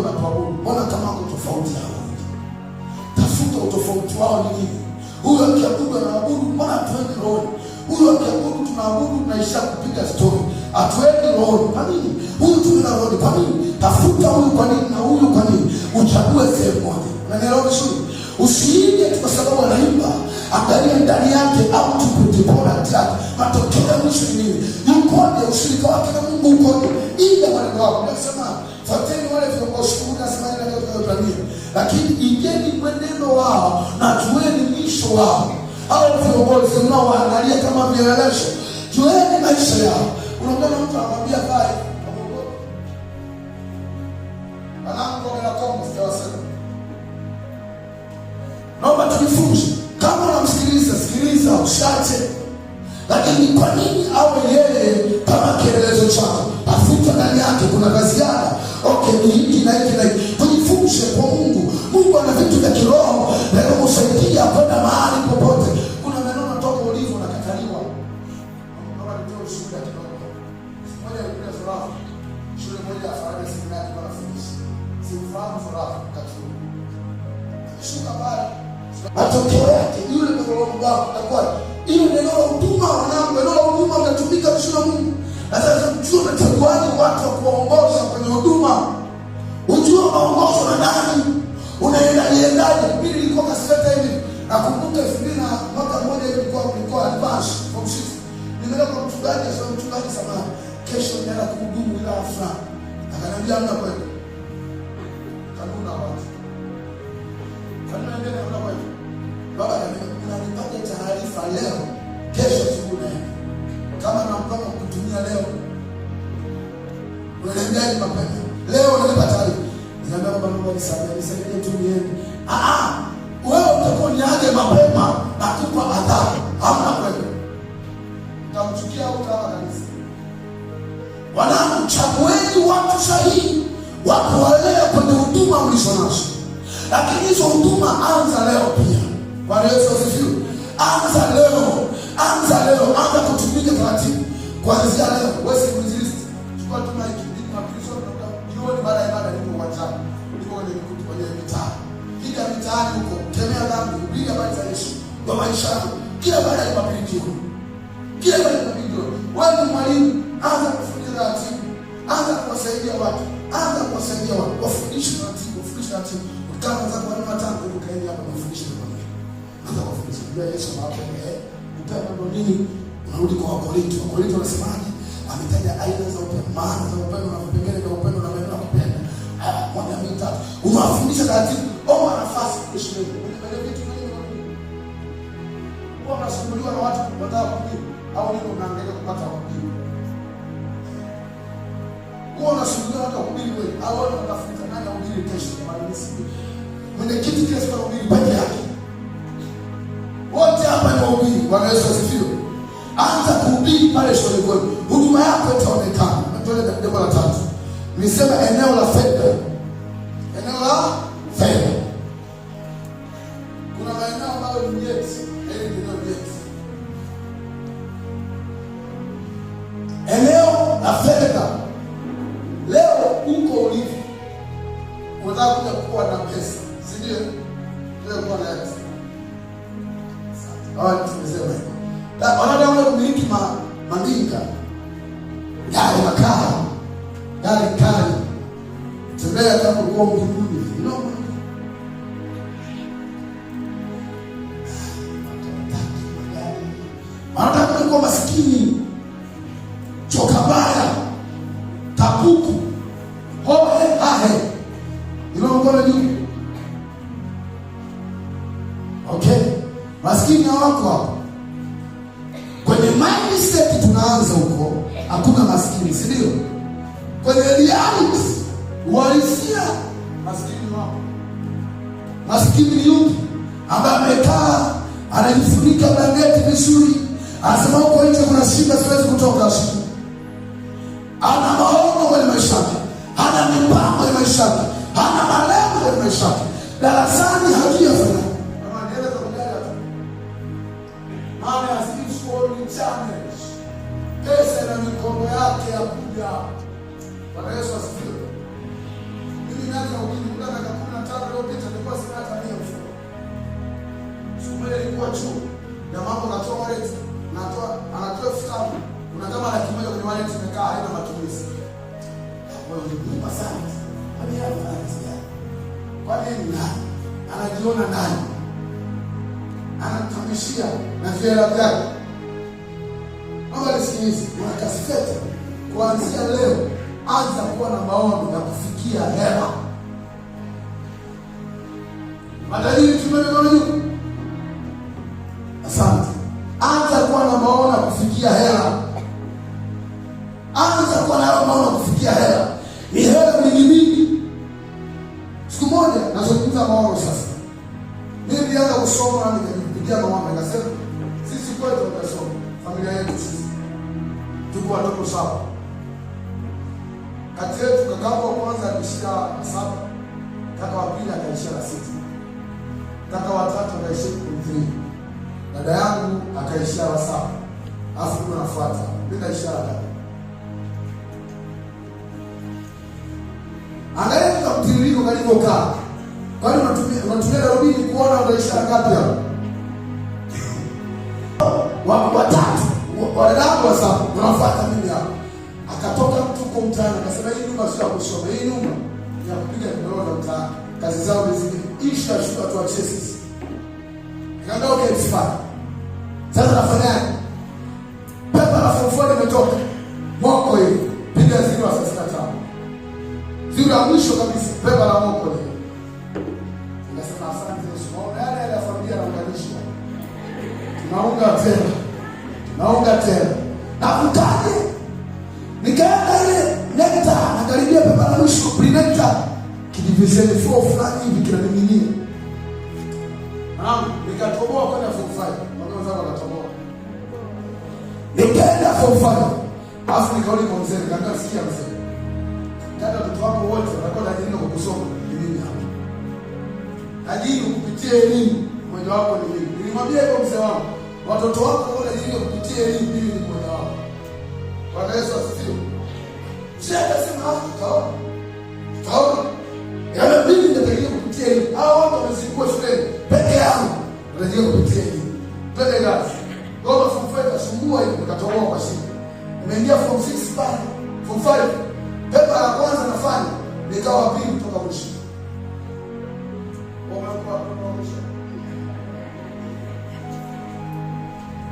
A: utofauti wao ni nini? Huyu akiabudu anaabudu, mbona hatuendi rohoni? Huyu akiabudu tunaabudu, tunaisha kupiga story, hatuendi rohoni. Kwa nini? Huyu tumeenda rohoni, kwa nini? Tafuta huyu kwa nini na huyu kwa nini, uchague sehemu moja. Unanielewa vizuri? Usiige kwa sababu anaimba, angalia ndani yake au product yake. Matokeo ya mwisho ni nini? Yukoje? Ushirika wake na Mungu ukoje? Ile maneno yako nasema, fuateni wale viongozi nasema ile ndio tunayotania. Lakini igeni mwenendo wao na jueni mwisho wao. Hao viongozi mnaoangalia kama vielelezo, jueni maisha yao. Unaona mtu anamwambia pale, anaanza kwa Kongo sasa. Naomba tujifunze. Kama unamsikiliza, sikiliza, usiache. Lakini kwa nini awe yeye kama kielelezo chako? Tafuta ndani yake kuna kazi yake. Okay, ni hiki na hiki na hiki. Tujifunze kwa Mungu. Mungu ana vitu vya kiroho na kumsaidia kwenda mahali popote. Kuna maneno natoka ulivyo na kataliwa. Kama ndio shule ya kiroho. Moja ya ile furaha. Shule moja ya faraja seminari kwa wanafunzi. Sifahamu furaha kataliwa. Shuka pale. Matokeo yake yule ndio wao atakuwa ile neno la huduma. Wanangu, neno la huduma linatumika kwa Mungu. Sasa mjue unachaguaje watu wa kuongoza kwenye huduma. Ujue unaongozwa na nani, unaendaje. Mimi nilikuwa kaseta hivi, nakumbuka 2000 na mwaka mmoja nilikuwa advance from shift. Nimeenda kwa mchungaji samani, kesho ninaenda kuhudumu ila afra. Akaniambia mna kwenda kanuna watu kanuna ndio na kwenda baba, unanipata taarifa leo, kesho asubuhi kama na mpango kutumia leo, unaniambiaje mapema leo unanipa taarifa? Niambia baba, Mungu nisaidie tu niende. Wewe utakuwa niaje mapema na kupa adhabu, hamna kwenda, utamchukia au utawa kanisa. Wanangu, chagueni watu sahihi wa kuwalea kwenye huduma mlizonazo. Lakini hizo huduma anza leo pia. Bwana Yesu asifiwe. Anza leo, anza kutumika taratibu. Kuanzia leo, wewe si mwinjilisti. Chukua tu mic, ndipo Kristo jioni baada ya ibada ndipo uwanjani. Ndipo kwenye mikuti kwenye mitaa. Piga mitaani huko, kemea dhambi, piga habari za Yesu. Kwa maisha yako, kila baada ya Jumapili jioni. Kila baada ya Jumapili jioni. Wewe ni mwalimu, anza kufundisha taratibu. Anza kuwasaidia watu. Wafundishe taratibu. Kama unataka kuwa matano ndio kaeni hapa mafundisho kwa Mungu. Anza kufundisha. Biblia Yesu hapo upendo ndio nini? Unarudi kwa Wakorintho. Wakorintho wanasemaje? Ametaja aina za upendo, maana za upendo na vipengele vya upendo na maneno ya kupenda. Moja mbili tatu. Unawafundisha taratibu. Omba nafasi kwa shule. Unapenda vitu vingi. Kwa unasumbuliwa na watu wanataka kujibu au nini unaangalia kupata kujibu. Kwa unasumbuliwa hata kujibu wewe au unatafuta nani ahubiri kesho kwa maana mwenyekiti kesho anahubiri peke yake. Wote hapa ni wahubiri. Bwana Yesu asifiwe. Anza kuhubiri pale shule kwenu. Huduma yako itaonekana. Tuende jambo la tatu. Nisema eneo la fedha. Eneo la fedha. Kuna maeneo ambayo ni nyeti. Hili ndio nyeti. Eneo la fedha. Leo uko ulivyo. Unataka kuja kuwa na pesa. Si ndio? Leo uko na pesa. Tumesema hivyo. Wanadamu kumiliki mandinga, gari makaa, gari kali, tembea kama kwa mbinguni. Wanadamu kuwa maskini, choka baya, tapuku, hohe hahe. Mkono juu. Okay? Maskini hawako hapo. Kwenye mindset tunaanza huko, hakuna maskini, si ndio? Kwenye reality, uhalisia, maskini wako. Maskini ni yupi? Ambaye amekaa, anajifunika blanketi vizuri, anasema huko nje kuna shida, siwezi kutoka shida. Ana maono kwenye maisha yake, hana mipango kwenye maisha yake, hana malengo kwenye maisha yake. Darasani hajafanya. Challenge. Pesa na mikono yake ya kuja. Bwana Yesu asifiwe. Mimi nani ukimkutana kwa 15 leo pita nilikuwa sina hata 100 mfuko. kwa chuo na mambo natoa wallet, anatoa elfu kuna kama laki moja kwenye wallet imekaa haina matumizi. Wewe ni sana. Kwa nini nani? Anajiona nani? Anatamishia na vyela vyake. Naomba nisikilize, unakasifeta. Kuanzia leo anza kuwa na maono ya kufikia hela. Madalili tumeona juu. Asante. Anza kuwa na maono ya kufikia hela. Anza kuwa na maono ya kufikia hela. Ni hela mingi. Siku moja nazungumza maono sasa. Mimi nilianza kusoma na nikajipigia maono, nikasema sisi kwetu tunasoma, familia yetu sisi tuko watoto 7. Kati yetu kaka wa kwanza alishia 7, kaka wa pili akaishia 6, kaka wa tatu akaishia 3, dada yangu akaishia 7, afu mimi nafuata, mimi naishia 3. Angalia kwa mtiririko kalivyokaa. Kwani unatumia darubini kuona utaisha ngapi hapo? Watatu, wadada wa 7, unafuata mimi hapo. Akatoka mtu kwa mtaani akasema hii nyumba sio ya kusoma, hii nyumba ya kupiga vidole na mtaani. Kazi zao ni zingine. Isha shuka tu achie sisi. Nikaambia okay, it's fine. Sasa nafanyaje? Pepa na form imetoka. Moko hivi. Piga 0 sasa 5. Zile ya mwisho kabisa, pepa la moko leo. Nikasema asante Yesu. Maana yale ya familia yanaunganishwa. Tunaunga tena. Nakutaje? Nikaenda ile nekta, nakaribia pepa la mwisho, pre-nekta. Kidivisheni 4 fulani hivi kinaning'inia. Nikatoboa kwenda form 5. Wakaanza wakatoboa. Nikaenda form 5. Alafu nikaona kwa mzee, nikaanza sikia mzee. Kada watoto wako wote wanakuwa na elimu kwa kusoma elimu hapa. Elimu kupitia elimu mmoja wako ni elimu. Nilimwambia kwa mzee wangu, watoto wako wana elimu kupitia elimu ni mmoja wao. Bwana Yesu asifiwe. Sasa akasema taona. Yaani mimi ndio kupitia elimu. Hao watu wamezikuwa shuleni peke yao. Wanajua kupitia elimu. Pende gazi. Goma form 5 asumbua hiyo nikatoboa kwa shida. Nimeingia form 6 pale. Form 5 pepa la kwanza nafanya, nikawa pili kutoka mwisho.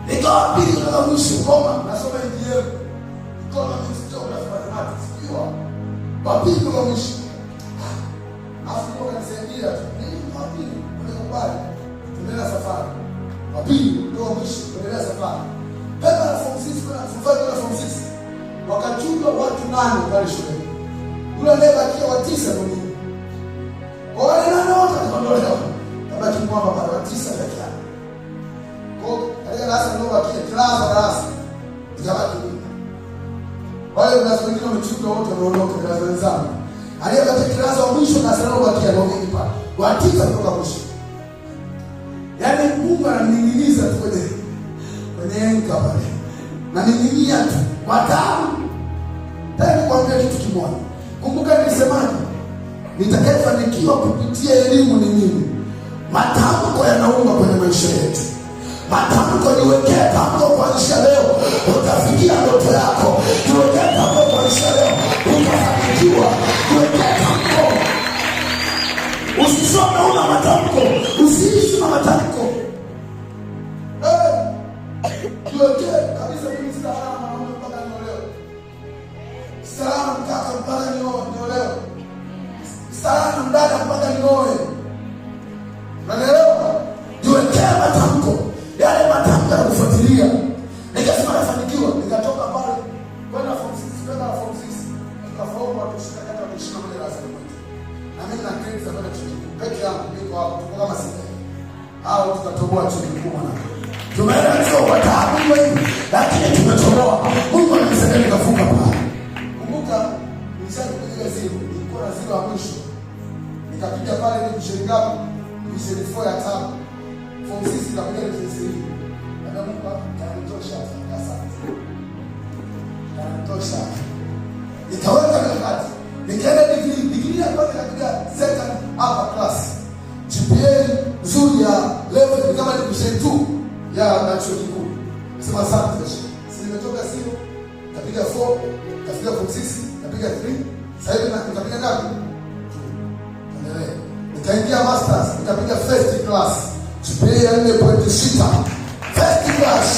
A: Nikawa pili kutoka mwisho, koma, nasoma engineering. Economics, geography, mathematics, kiwa. Wapili kutoka mwisho. Afu kwa kanisaidia, ni wapili, wamekubali. Tunaendelea safari. Wapili kutoka mwisho, tunaendelea safari. Pepa la form 6, form 5 na form 6. Wakachunga watu 8 pale shuleni. Yule aliyebakia wa 9 ndio mimi. Kwa wale 8 wote wakaondolewa. Kabaki mwamba pale wa 9 peke yake. Kwa katika darasa ndio bakia darasa. Ikabaki mimi. Wale wengine wamechunga wote wanaondoka darasa wenzao. Aliyebakia darasa wa mwisho na darasa bakia ndio mimi pale. Wa 9 kutoka mwisho. Yaani Mungu ananing'iniza tu kwenye enka pale. Na ning'inia tu. Watamu. Tena kuambia kitu kimoja. Kumbuka nilisemaje? Nitakayefanikiwa kupitia elimu ni nini? Matamko yanauma kwenye maisha yetu. Matamko niwekee tamko kuanzia leo utafikia ndoto yako. Niwekee tamko kuanzia leo utafanikiwa. Niwekee tamko. Usisome una matamko. Usiishi na matamko. Niwekee kabisa mimi salama mpaka niolewe. Salama mkaka mpaka niolewe. Salama mdada mpaka nioe. Unaelewa? Jiwekea matamko. Yale matamko ya kufuatilia. Nikasema nafanikiwa, nikatoka pale kwenda form 6, kwenda form 6. Nikafaulu watu 21 darasa moja. Na mimi na grades za kwenda chuo kikuu. Peke yangu niko hapo, tuko kama 6. Hao tutatoboa chuo kikuu mwana. Tumeenda chuo kwa taabu hivi, lakini tumetoboa. Mungu ananisaidia nikavuka pale. Kumbuka nilishaje kupiga 0, nilikuwa na 0 ya mwisho. Nikapiga pale ni mshingapo, ni 4 ya 5. Form 6 nikapiga ni 3. Na Mungu kanitosha asante. Kanitosha. Nikaweka mikakati. Nikaenda degree ya kwanza kapiga second upper class. GPA nzuri ya level kama ni 2. la chuo kikuu. Sema asante. Si nimetoka simu, kapiga 4, kapiga 6, kapiga 3. Sasa hivi nikapiga ngapi? Endelea. Nikaingia masters, nikapiga first class. GPA 4.6. First class.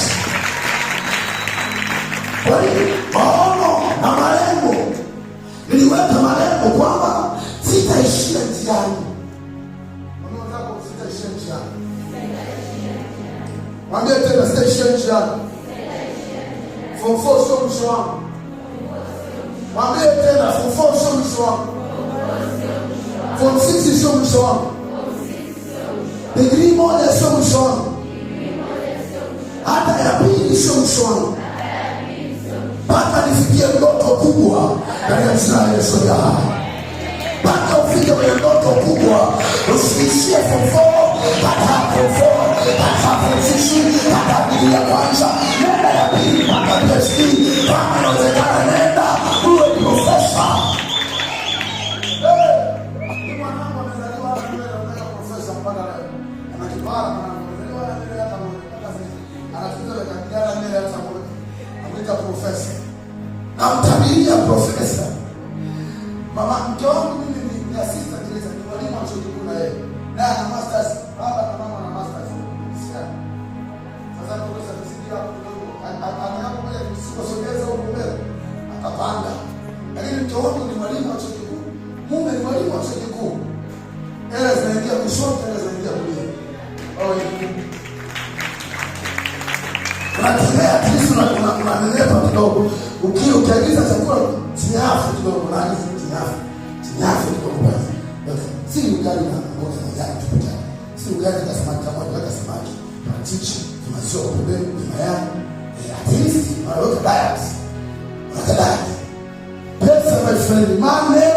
A: Kwa hiyo maono na malengo, niliweka malengo kwamba sitaishia njiani. Unataka sitaishia njiani. Mwambie tena sitaishia njiani. Form 4 sio mwisho wangu. Mwambie tena form 4 sio mwisho wangu. Form 6 sio mwisho wangu. Degree moja sio mwisho wangu. Hata ya pili sio mwisho wangu. Mpaka nifikie ndoto kubwa katika jina la Yesu. Mpaka ufike kwenye ndoto kubwa, usiishie form 4, hata form 4, hata form 6, hata degree ya kwanza, nenda ya pili mpaka PhD, kama inawezekana nenda uwe profesa. Ni mwanangu amezaliwa na profesa mpaka leo. Ana kibali na amezaliwa na mbele hata mmoja. Anafunza kwa kijana mbele hata mmoja. Amwita profesa. Na mtabiria profesa. Mama mke wangu mimi ni assistant director, ni mwalimu wa chuo kikuu na yeye. Na ana masters, baba na mama na masters. Sasa profesa tusikia kidogo. Atakapokuja kusogeza huko mbele, atapanda. Lakini mke wangu ni mwalimu wa chuo kikuu. Mume ni mwalimu wa chuo kikuu. Hela zinaingia kushoto, hela zinaingia kulia. Unatembea Kristo na unanenepa kidogo. Ukiagiza chakula tinyafu kidogo, unaagiza tinyafu kidogo basi. Si ugali na mboga za majani tupita. Si ugali na samaki kama weka samaki, parachichi, maziwa pembeni, mayai. At least unaweka diet. Pesa my friend, money.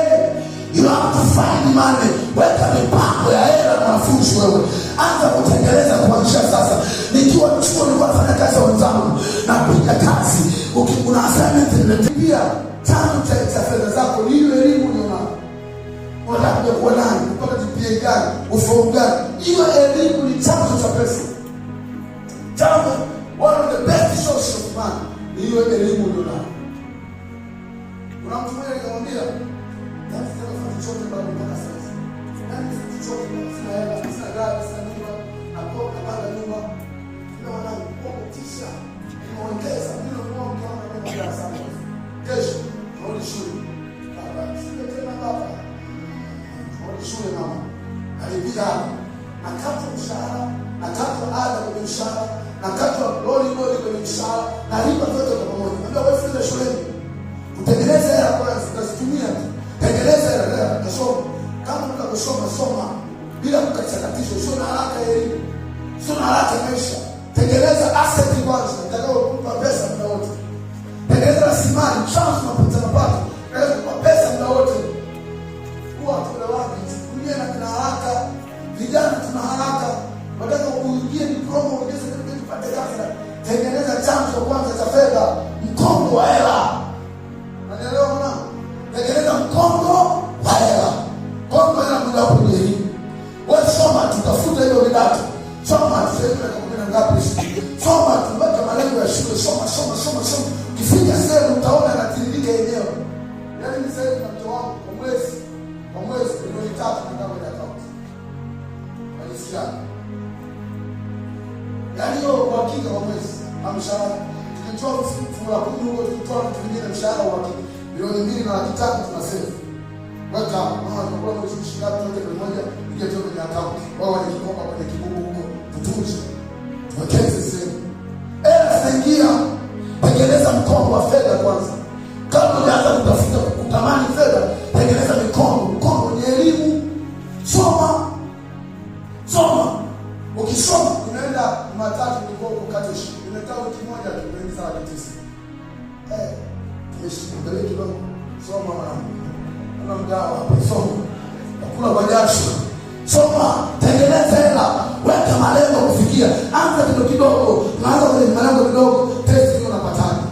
A: You have to find money. Weka mipango ya hela na mafunzo wewe. Anza kutengeneza kuanzia sasa. Nikiwa chuo nilikuwa nafanya kazi na wenzangu na kupiga kazi. Ukikuna assignment niletibia chanzo cha fedha zako ni hiyo elimu unayo. Unataka kuwa nani? Unataka GPA gani? Ufaulu gani? Hiyo elimu ni chanzo cha pesa. Chanzo, one of the best sources of money ni hiyo elimu unayo. Kuna mtu mmoja nikamwambia, "That's the first chote bado mpaka sasa." Yaani chote sina hela, sina gari, sina nyumba, nakopa bado nyumba. Ndio wanakuwa kutisha. Inaongeza ndio kwa mkiona sana. Kesho rudi shule. Baba, sio tena baba. Rudi shule mama. Alipia nakata mshahara, nakata ada kwenye mshahara, nakata loli kwenye mshahara, na lipa vyote kwa pamoja. Ndio wewe funda shuleni. Utengeneze hela kwanza, utazitumia. Tengeneza hela kasoma. Kama unataka kusoma soma bila kukatishakatisha, sio na haraka elimu. Sio na haraka maisha. Tengeneza asset kwanza, utakao kupa pesa muda wote. Tengeneza rasilimali, chance na mapato. Kwa pesa muda wote. Kwa tuna wapi? Dunia ina haraka. Vijana tuna haraka. Badala uingie diploma ongeze kitu upate kazi. Tengeneza chanzo kwanza cha fedha, mkongo wa hela. Unaelewa mwana? Tengeneza mkongo wa hela. Mkongo hela muda wote ni elimu. Wewe soma, tutafuta hiyo vidato. Soma tuende kwa ngapi? Soma tuweke malengo ya shule, soma. Ukifika sehemu utaona anatiririka yenyewe. Yaani ni sasa na mtoto wangu kwa mwezi milioni 3 na kama ya account. Alisikia. Yaani hiyo kwa hakika kwa mwezi amshahara. Tukitoa fungu la 10 huko tukitoa vitu vingine mshahara wa milioni 2 na laki 3 tunasave. Weka mama tunakuwa mwezi mshahara tuweke pamoja ingie kwenye account. Wao wanajikopa kwenye kibubu huko. Tutunze. Tuwekeze sehemu. Zinaingia. Tengeneza mkongo wa fedha kwanza. Kabla hujaanza kutafuta kutamani fedha, tengeneza mkongo. Mkongo ni elimu. Soma. Ukisoma unaenda Jumatatu ndipo ukate shule. Umetaa wiki moja tu unaingiza laki 9. Tumeshukuru kidogo. Soma mwanangu. Kuna mgao hapo soma. Hakuna kwa jasho. Soma, tengeneza hela, weka malengo kufikia. Anza kidogo. Unaanza kwenye malengo kidogo, test hiyo unapataje?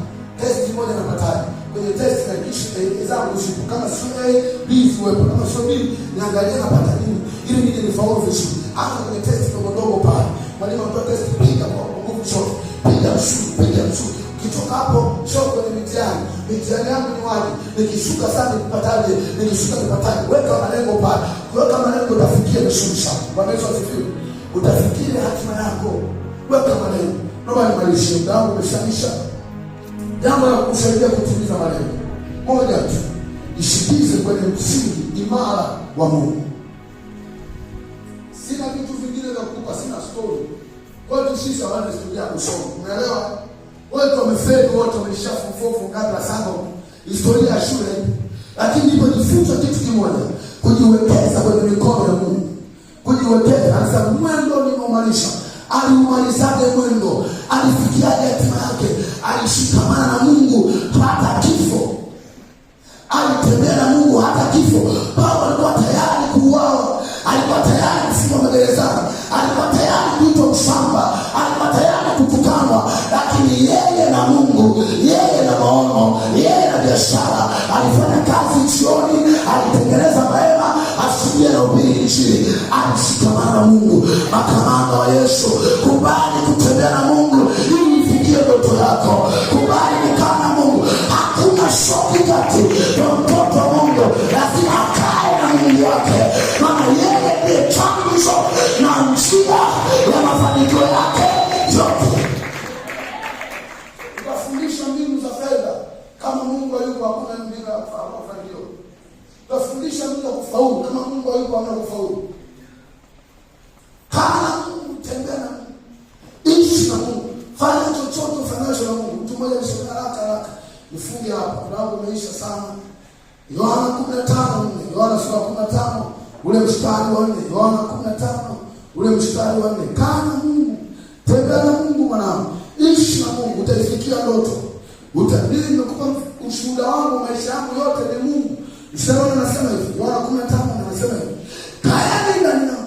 A: Test moja unapataje? Kwenye test na kisha exam usipo. Kama sio A, B uwepo. Kama sio B, niangalie napata nini ili nije nifaulu vizuri. Anza kwenye test ndogo pale. Mwalimu anatoa test piga kwa nguvu zote. nikitoka hapo sio kwenye mitihani yangu ni wapi, nikishuka sana nipataje, nikishuka nipataje. Weka malengo pale, weka malengo, utafikia vizuri sana. Bwana Yesu asifiwe. Utafikia hatima yako, weka malengo. Naomba nimalizie, muda wangu umeshaisha. Jambo la kusaidia kutimiza malengo moja tu, jishikize kwenye msingi imara wa Mungu. Sina vitu vingine vya kukupa, sina story. Kwetu sisi hawana historia ya kusoma. Umeelewa? Wote wamefeli, wote wameshafufufu kabla sana historia ya shule. Lakini ipo jifunza kitu kimoja, kujiwekeza kwenye mikono ya Mungu. Kujiwekeza, anasema mwendo nimeumalisha. Aliumalizaje mwendo? Alifikiaje hatima yake? Alishikamana na Mungu hata kifo. Alitembea na Mungu hata kifo. Paulo alikuwa tayari kuuawa, alikuwa tayari kufungwa gerezani, alikuwa tayari kuitwa mshamba, alikuwa tayari kutukanwa, lakini yeye na Mungu, yeye na maono, yeye na biashara, alifanya kazi jioni, alitengeneza mahema, asubuhi anahubiri Injili, alishikamana na Mungu. Makamanda wa Yesu, kubali kutembea na Mungu ili ufikie ndoto yako. Kubali kukaa na Mungu. Hakuna shortcut ya mtoto wa Mungu, lazima akae na Mungu wake, maana yeye ndiye chanzo na njia ya mafanikio yake yote. Tutafundisha mbinu za fedha. Kama Mungu hayupo hakuna mbinu ya mafanikio. Tutafundisha mbinu za kufaulu. Kama Mungu hayupo hakuna kufaulu. Kana Mungu, tembea na Mungu, ishi na Mungu, fanya chochote ufanacho na Mungu. Mtu mmoja alisema haraka nifunge hapa, ndio umeisha sana. Yohana 15, Yohana sura 15 ule mstari wa 4, Yohana 15 ule mstari wa 4. Kana Mungu, tembea na Mungu mwanangu, ishi na Mungu, utaifikia ndoto. Mimi nimekupa ushuhuda wangu, maisha yangu yote ni Mungu. Mstari anasema hivi, Yohana 15 anasema hivi, kaeni ndani yangu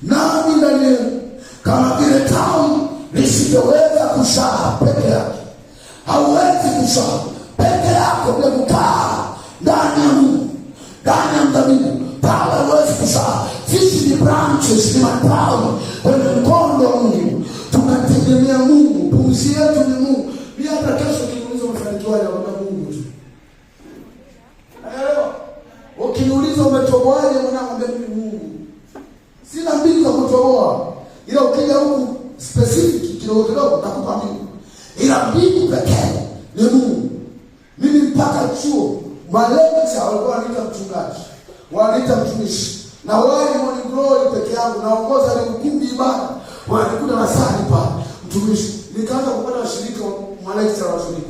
A: nami ndani yenu, kama vile tawi lisivyoweza kuzaa peke yake. Hauwezi kuzaa peke yako bila kukaa ndani ya Mungu, ndani ya mzabibu. Tawi hauwezi kuzaa. Sisi ni branches, ni matawi kwenye mkondo wa Mungu. Tunategemea Mungu, pumzi yetu ni Mungu. Mimi hata kesho ukiniuliza umefanikiwa ya Mungu tu. Unaelewa? Ukiniuliza umetoboaje, mwanangu, mimi ni Mungu. Sina mbinu za kutoboa. Ila ukija huku specific kidogo nakupa Mungu. Ila mbinu pekee ni Mungu. Mimi mpaka chuo malekcha walikuwa wanaita mchungaji, wanaita mtumishi, na wao morning glory peke yangu naongoza ile ukumbi ibada, wanikuta na sali pa mtumishi. Nikaanza kupata washirika malekcha wa washirika.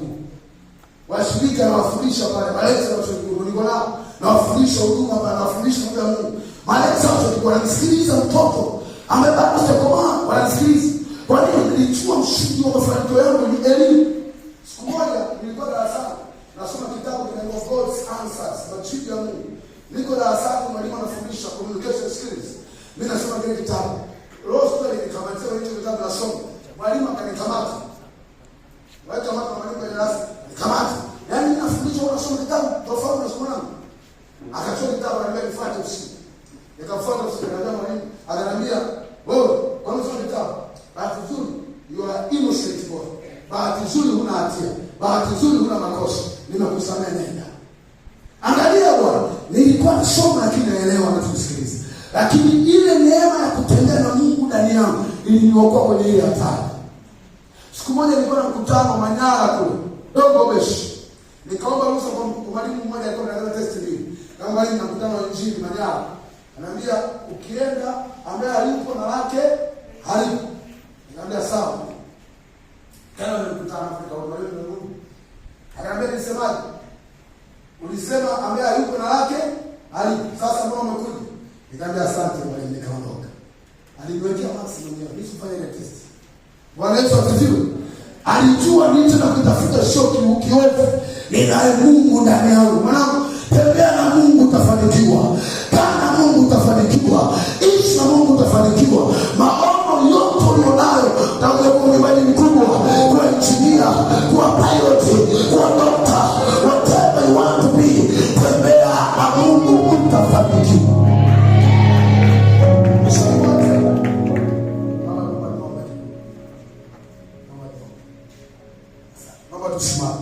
A: Washirika na wafundisha pale malekcha wa washirika. Niko nao na wafundisha huduma pale, na wafundisha kwa Mungu. Malekcha walikuwa wanasikiliza mtoto amebaki kwa mama, wanasikiliza. Kwa nini? Nilichukua msingi wa mafanikio yangu ni elimu. Siku moja nilikuwa darasani nasoma kitabu kinaitwa God's Answers, majibu ya Mungu. Niko darasani, mwalimu anafundisha communication skills. Mimi nasoma kile kitabu. Roho story nikamaliza hicho kitabu nasoma. Mwalimu akanikamata. Wacha kama mwalimu kwenye darasa, nikamata. Yaani ninafundisha unasoma kitabu tofauti na somo langu. Akachukua kitabu ananiambia nifuate usiku. Nikafuata usiku, na mwalimu akaniambia, "Wewe, kwa nini unasoma kitabu? Bahati nzuri, you are innocent boy. Bahati nzuri huna hatia. Bahati nzuri huna makosa. Nimekusamehe, nenda." Angalia bwana, nilikuwa nasoma lakini naelewa na tusikilize. Lakini ile neema ya kutembea na Mungu ndani yangu iliniokoa kwenye ile hatari. Siku moja nilikuwa na mkutano Manyara kule, Dongo Beshi. Nikaomba ruhusa kwa mwalimu mmoja alikuwa anataka test mbili. Kama mwalimu na mkutano wa Injili Manyara. Ananiambia ukienda ambaye alipo na lake halipo. Nikamwambia sawa. Kana mkutano Afrika wa mwalimu Mungu. Akaniambia nisemaje? Ulisema ambaye alipo na lake halipo. Sasa mbona umekuja? Nikamwambia asante mwalimu, nikaondoka. Aliniwekea maksi mwenyewe, nisifanye ile test. Bwana Yesu asifiwe. Alijua nini na kutafuta shoki ukiwepo. Ninaye Mungu ndani yangu. Mwanangu, tembea na Mungu utafanikiwa. Kaa na Mungu utafanikiwa. Ishi na Mungu utafanikiwa. Maono yote ulionayo, tangu kuwa mwalimu mkubwa, kuwa engineer, kuwa pilot, kuwa doctor, whatever you want to be, tembea na Mungu utafanikiwa. Naomba tusimame.